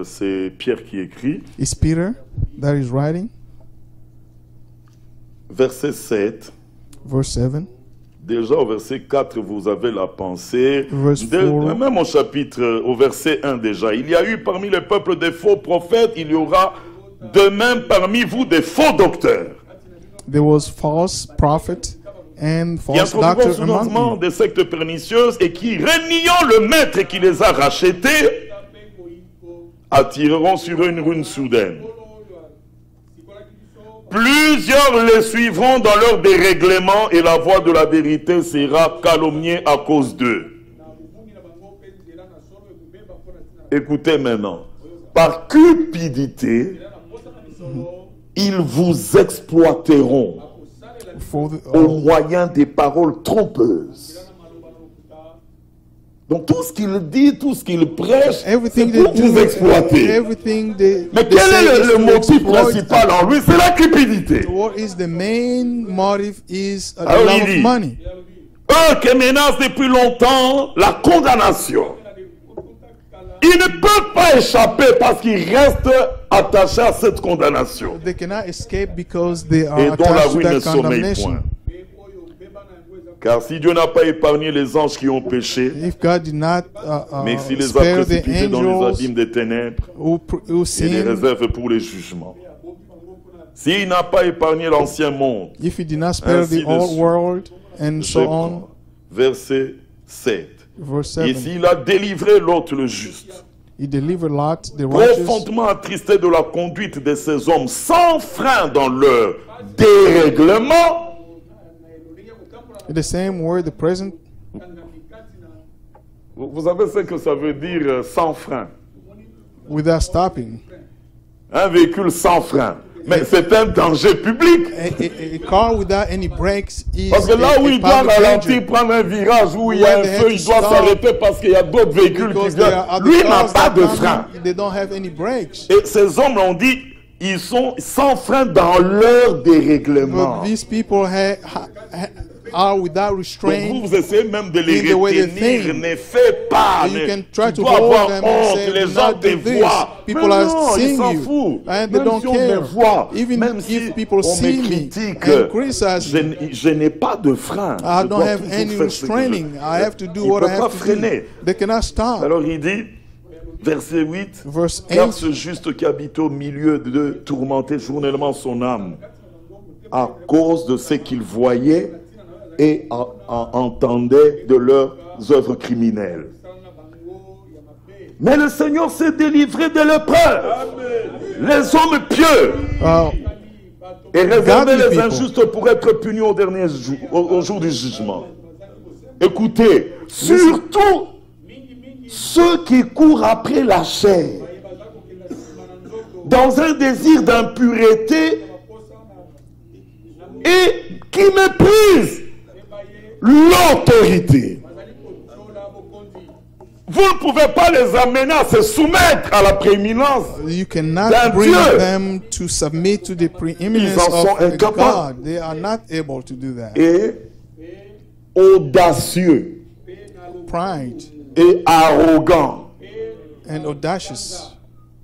C'est Pierre qui écrit. It's Peter that is writing. Verset 7. Verse 7. Déjà au verset 4, vous avez la pensée. Verse 4. Même au chapitre, au verset 1 déjà. Il y a eu parmi le peuple des faux prophètes, il y aura de même parmi vous des faux docteurs. There was false prophet and Qui false introduiront doctor sous among lancement you. des sectes pernicieuses et qui, reniant le maître qui les a rachetés, attireront sur eux une ruine soudaine. Plusieurs les suivront dans leur dérèglement et la voie de la vérité sera calomniée à cause d'eux. Écoutez maintenant. Par cupidité, ils vous exploiteront For the, au moyen des paroles trompeuses. Donc tout ce qu'il dit, tout ce qu'il prêche, c'est everything pour they vous do, exploiter. everything they Mais they quel say est is le to motif exploit. principal en lui? C'est la cupidité. What is the main motive is the Alors, love il of dit, money. Eux qui menacent depuis longtemps la condamnation. Ils ne peuvent pas échapper parce qu'ils restent attachés à cette condamnation. They cannot escape because they Et are dont la attached to ruine ne that sommeille condemnation. point. Car si Dieu n'a pas épargné les anges qui ont péché, If God did not mais s'il les a spare the précipités dans les angels abîmes des ténèbres, who il les sin, réserve pour les jugements. S'il n'a pas épargné l'ancien monde, if he did not spare Ainsi the de old suite. world, and je so on. prends verset 7. Verse Et 7. s'il a délivré l'autre, le juste, He delivered Lot, the righteous, profondément attristé de la conduite de ces hommes, sans frein dans leur dérèglement, in the same word, the present. vous savez ce que ça veut dire sans frein? Without stopping. Un véhicule sans frein. Mais c'est un danger public. A car without any brakes is Parce que là où a il doit public ralentir, danger. prendre un virage, où il y a When un they have feu, to il doit stop, s'arrêter parce qu'il y a d'autres véhicules qui Because there viennent. are other Lui n'a cars pas that de come frein. in, they don't have any brakes. Et ces hommes l'ont dit, ils sont sans frein dans leur dérèglement. But these people are without Donc restraint. vous essayez même de les in the way they retenir, think. ne fais pas, You ne- can try tu to dois hold avoir them and honte, say, les "Do gens not te do this." voient. People Mais are non, ils seeing s'en you, foutent. and they Même don't si on care. me voit, Even même if si people on see me me critique, and criticize me, je n'ai pas de frein. I Je don't dois have toujours any faire ce que je- restraining. I have to do Il what peut I pas have to freiner. do. They cannot stop. Alors il dit, verset 8, Verse car 8. ce juste qui habite au milieu de tourmenter journellement son âme à cause de ce qu'il voyait et entendait de leurs œuvres criminelles. Mais le Seigneur s'est délivré de l'épreuve. Les hommes pieux et réservé godly les people. injustes pour être punis au dernier jour, au jour du jugement. Écoutez, surtout ceux qui courent après la chair, dans un désir d'impureté et qui méprisent l'autorité. Vous ne pouvez pas les amener à se soumettre à la prééminence. You cannot d'un bring Dieu. them to submit to the preeminence Ils en sont of incapables. God. They are not able to do that. Et audacieux Pride et arrogants. and audacious.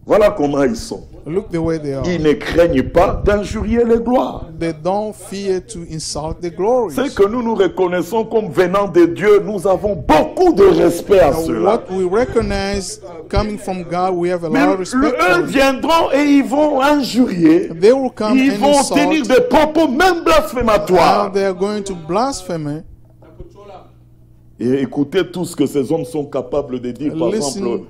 Voilà comment ils sont. Look the way they are. Ils ne craignent pas d'injurier les gloires. They don't fear to insult the glories. Ce que nous nous reconnaissons comme venant de Dieu, nous avons beaucoup de respect à cela. What we recognize coming from God, we have a Mais lot of respect eux for it. viendront et ils vont injurier. They will come Ils and vont tenir insult, des propos même and blasphématoires. they are going to blaspheme. Et écoutez tout ce que ces hommes sont capables de dire. Par exemple, Listen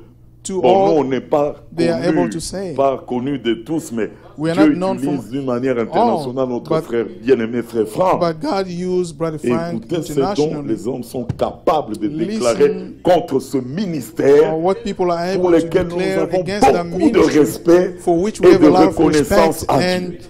to bon, nous on all n'est pas they are able connus, to say. pas connus de tous, mais We are Dieu not known utilise from d'une manière internationale all, notre but- frère bien-aimé, frère Franck. But God used Brother Et Frank écoutez ce dont internationally. les hommes sont capables de Listen déclarer contre ce ministère Or what people are pour able to lequel nous declare avons against the beaucoup de ministry, respect for which we et have de a lot of reconnaissance respect à and, Dieu.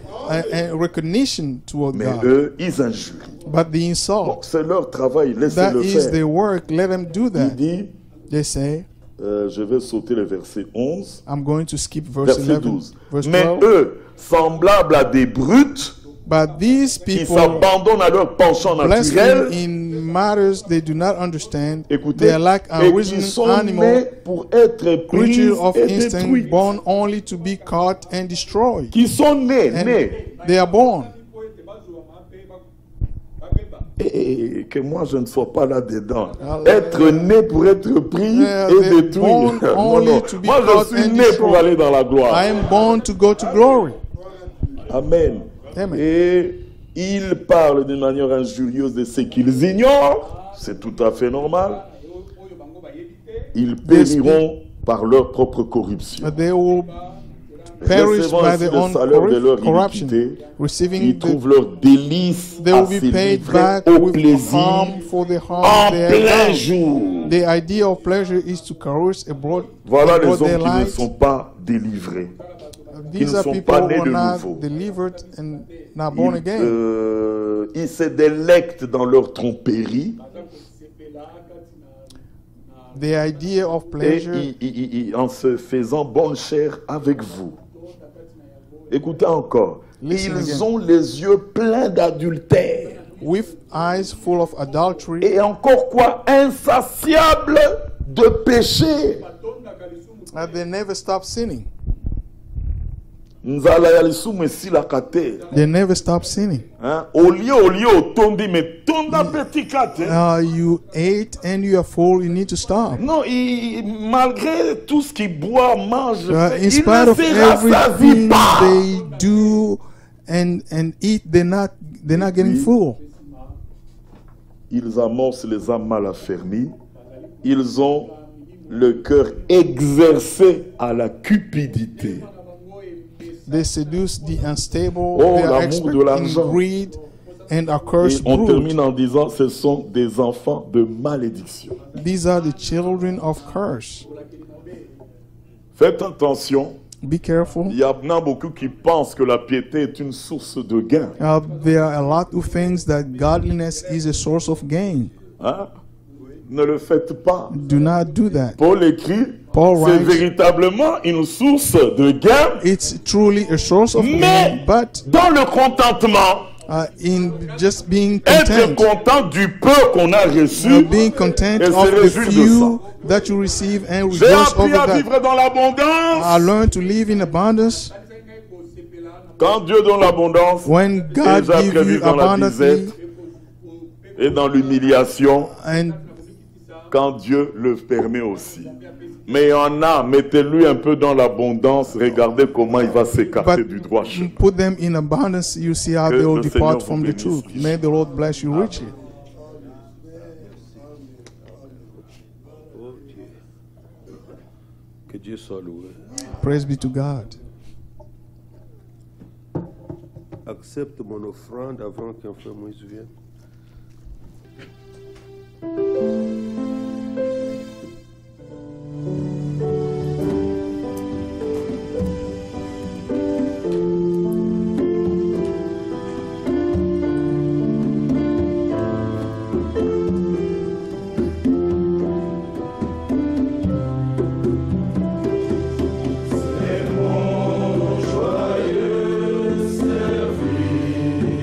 and recognition toward Mais God. eux, ils injurient. But the Bon, insult, c'est leur travail, that laissez-le is faire. their work. Let them do Il that. dit, They say, je vais sauter le verset 11. I'm going to skip verse Verset 11, 12. verse Mais 12. eux, semblables à des brutes, But these qui people s'abandonnent à leur penchant blaspheme naturel, in matters they do not understand. écoutez, They are like et qui original sont animal nés pour être pris creatures of et instinct, détruits. born only to be caught and destroyed. Qui sont nés, And nés. they are born. Et que moi je ne sois pas là-dedans. Hallelujah. Être né pour être pris Yeah, et they're détruit. born Non, only non. to be Moi caught je suis and né pour destroyed. aller dans la gloire. I am born to go to glory. Amen. Amen. Et ils parlent d'une manière injurieuse de ce qu'ils ignorent. C'est tout à fait normal. Ils périront par leur propre corruption. They will perish Recevant by ainsi their le own salaire de leur corruption, iniquité, receiving ils the, trouvent leur délice they à will se be paid livrer back au with plaisir harm for the harm en they have plein done. jour. The idea of pleasure is to caress abroad, Voilà les abroad their hommes qui ne light. sont pas délivrés. These ne are sont people pas who nés are de not nouveau. delivered and not born again. Ils se délectent dans leur tromperie The idea of et pleasure, en se faisant bonne chère avec vous. Écoutez encore. Listen Ils again. ont les yeux pleins d'adultère. with eyes full of adultery, Et encore quoi? Insatiables de péché. and they never stop sinning. Nzala ya lisumu esilaka te. They never stop sinning. Hein? Olie otondi, mais tonda petit kate. You ate and you are full, you need to stop. Non, malgré tout ce qu'ils boivent, mangent, In ils spite ne of se rassasient everything pas. they do and eat, they're not getting full. Ils amorcent les âmes mal affermies. Ils ont le cœur exercé à la cupidité. They seduce the unstable. Oh, They are l'amour expert de l'argent. in greed and are Et cursed on brood. termine en disant, ce sont des enfants de malédiction. These are the children of curse. Faites attention. Be careful. Il y en a beaucoup qui pensent que la piété est une source de gain. There are a lot of things that godliness is a source of gain. Hein? Ne le faites pas. Do not do that. Paul écrit, Paul c'est writes, véritablement une source de gain, it's truly a source of mais gain, but dans le contentement, in just being être content, content du peu qu'on a reçu, being content et se of the réjouir de few that you receive and j'ai rejoice appris over à that. vivre dans l'abondance. I learned to live in abundance. Quand Dieu donne l'abondance, When God déjà gives prévu you dans la abundantly, disette et dans l'humiliation, and quand Dieu le permet aussi. Mais il y en a, mettez-lui un peu dans l'abondance, regardez comment il va s'écarter but du droit chemin. put them in abundance, you see how Que they will le depart Seigneur from vous the bénisse truth. richement. May the Lord bless you richly. Oh Dieu. Que Dieu soit loué. Praise be to God. Accepte mon offrande avant qu'un frère Moïse vienne. Joyeux service.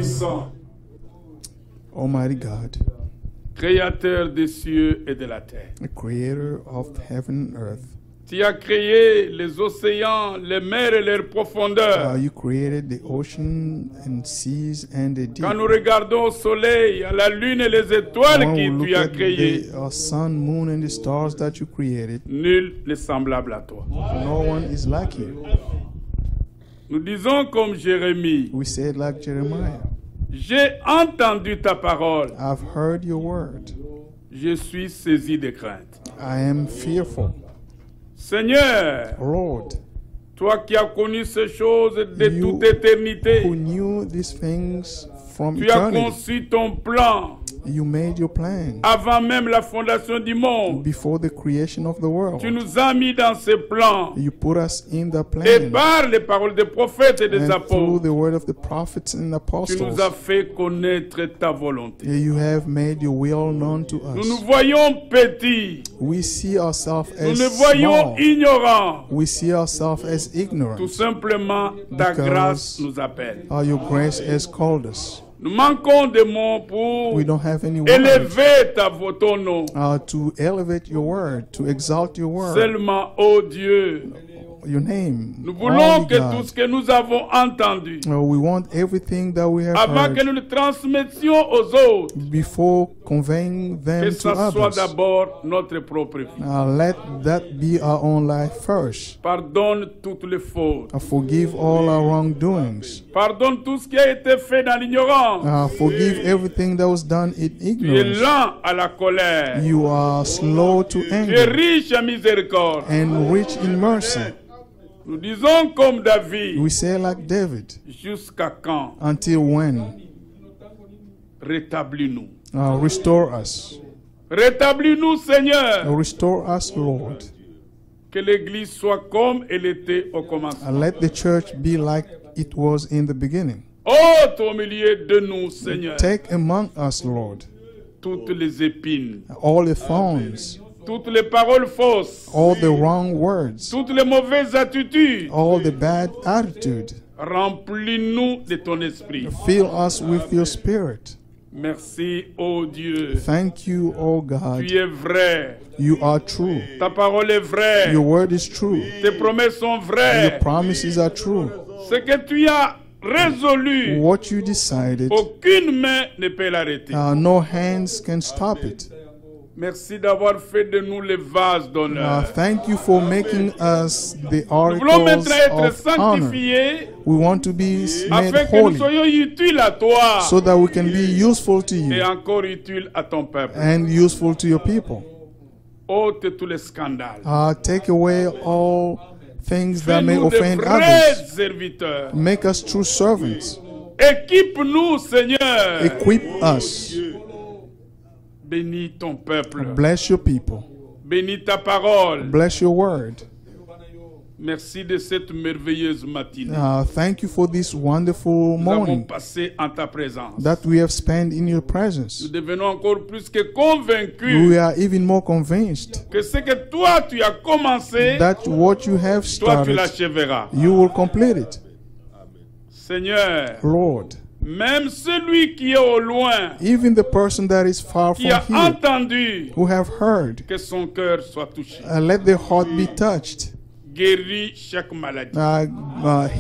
Tout-Puissant, Almighty God, Créateur des cieux et de la terre. the creator of heaven and earth. Tu as créé les océans, les mers et leurs profondeurs. You created the ocean and seas and the deep. Quand nous regardons au soleil, à la lune et les étoiles When we que look tu as at créées, the sun, moon, and the stars that you created, nul n'est semblable à toi. no one is like you. Nous disons comme Jérémie, We said like Jeremiah, j'ai entendu ta parole, I've heard your word. je suis saisi de crainte. I am fearful. Seigneur, Lord, toi qui as connu ces choses de You toute éternité, who knew these things from tu as eternity, conçu ton plan you made your plan avant même la fondation du monde. before the creation of the world. Tu nous as mis dans ce plan. You put us in the Et plan, par les paroles des prophètes et des and through apôtres, the word of the prophets and tu apostles, nous as fait connaître ta volonté. you have made your will known to Nous us. nous voyons petits. We see ourselves Nous as nous voyons small. ignorants. We see ourselves as Tout ignorant. simplement, ta Because grâce nous appelle. Your grace has called us. Nous manquons de mots pour We don't have any words élever ton nom. to elevate your word, to exalt your word, Seulement, ô Dieu, your name. nous voulons Holy que God. tout ce que nous avons entendu, We want everything that we have avant que heard nous le transmettions aux autres, before conveying que them to ça soit others. d'abord notre propre vie. Let that be our own life first. Pardonne toutes les fautes. Forgive all our wrongdoings. Pardonne tout ce qui a été fait dans l'ignorance. Forgive everything that was done in Tu es ignorance. lent à la colère. You are slow to Tu es anger riche à miséricorde. and rich in mercy. Nous disons comme David, We say like David, jusqu'à quand until when? rétablis-nous. Restore us. Rétablis-nous, Seigneur. Restore us, Lord. Que l'Église soit comme elle était au commencement. Let the church be like it was in the beginning. Ôte au milieu de nous, Seigneur, Take among us, Lord, toutes les épines, all the thorns, toutes les paroles fausses, all the wrong words, toutes les mauvaises attitudes. all the bad attitude. Remplis-nous de ton esprit. Fill us with your spirit. Merci, ô Dieu. Thank you, O God. Tu es vrai. You are true. Ta parole est vraie. Your word is true. Tes promesses sont Your vraies. promises are true. Ce que tu as résolu, What you decided, aucune main ne peut l'arrêter. no hands can stop it. Merci d'avoir fait de nous les vases d'honneur. Thank you for making us the Nous voulons articles maintenant être of honor. sanctifiés We want to be made afin que nous holy soyons utiles à toi so that we can be useful to et you encore utiles à ton peuple. and useful to your people. Ôte tous les scandales. Take away all things that may Fais-nous de offend vrais others. serviteurs. Make us true servants. Équipe-nous, Seigneur. Equip us. Bénis ton peuple. Bless your people. Bénis ta parole. Bless your word. Merci de cette merveilleuse matinée. Thank you for this wonderful Nous avons morning passé en ta présence. that we have spent in your Nous presence. devenons encore plus que convaincus We are even more convinced que ce que toi tu as commencé, that what you have toi tu started, l'achèveras. you will complete it. Seigneur, Lord, même celui qui est au loin, even the person that is far qui a from here, entendu, who have heard, que son cœur soit touché. let their heart be touched. Guéris chaque maladie.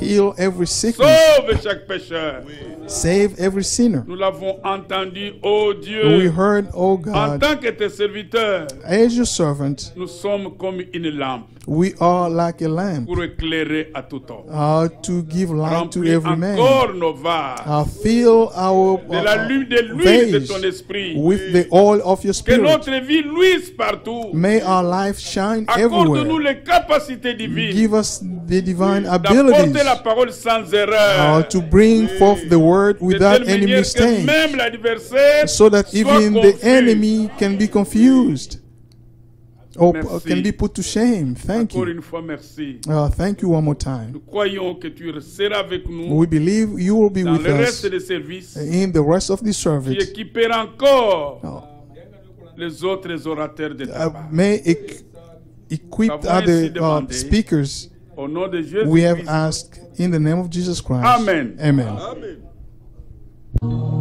Heal every sickness. Sauve chaque pécheur. Save every sinner. Nous l'avons entendu, ô We Dieu. heard, oh En God, tant que tes serviteurs, as your servant, nous sommes comme une lampe we are like a lamp pour éclairer à tout homme. to give light to Remplis every man. encore nos vases Fill our de la lumière de l'huile de vase ton esprit. with the oil of your Que spirit. notre vie luise partout. May our life shine Accorde-nous everywhere. les capacités divines Give us the divine d'apporter abilities la parole sans erreur. to bring forth the word De without telle any manière que mistake, même l'adversaire so that soit even the confus. enemy can be confused or Merci. can be put to shame. Thank Encore you. une fois, merci. Thank you one more time. Nous croyons que tu seras avec nous We believe you will be dans with le reste us des services in the rest of the qui service. équipera encore les autres orateurs de ta part. May equip Nous avons ainsi other demandé. speakers. Au nom de Jésus We have Christ. asked in the name of Jesus Christ. Amen. Amen. Amen.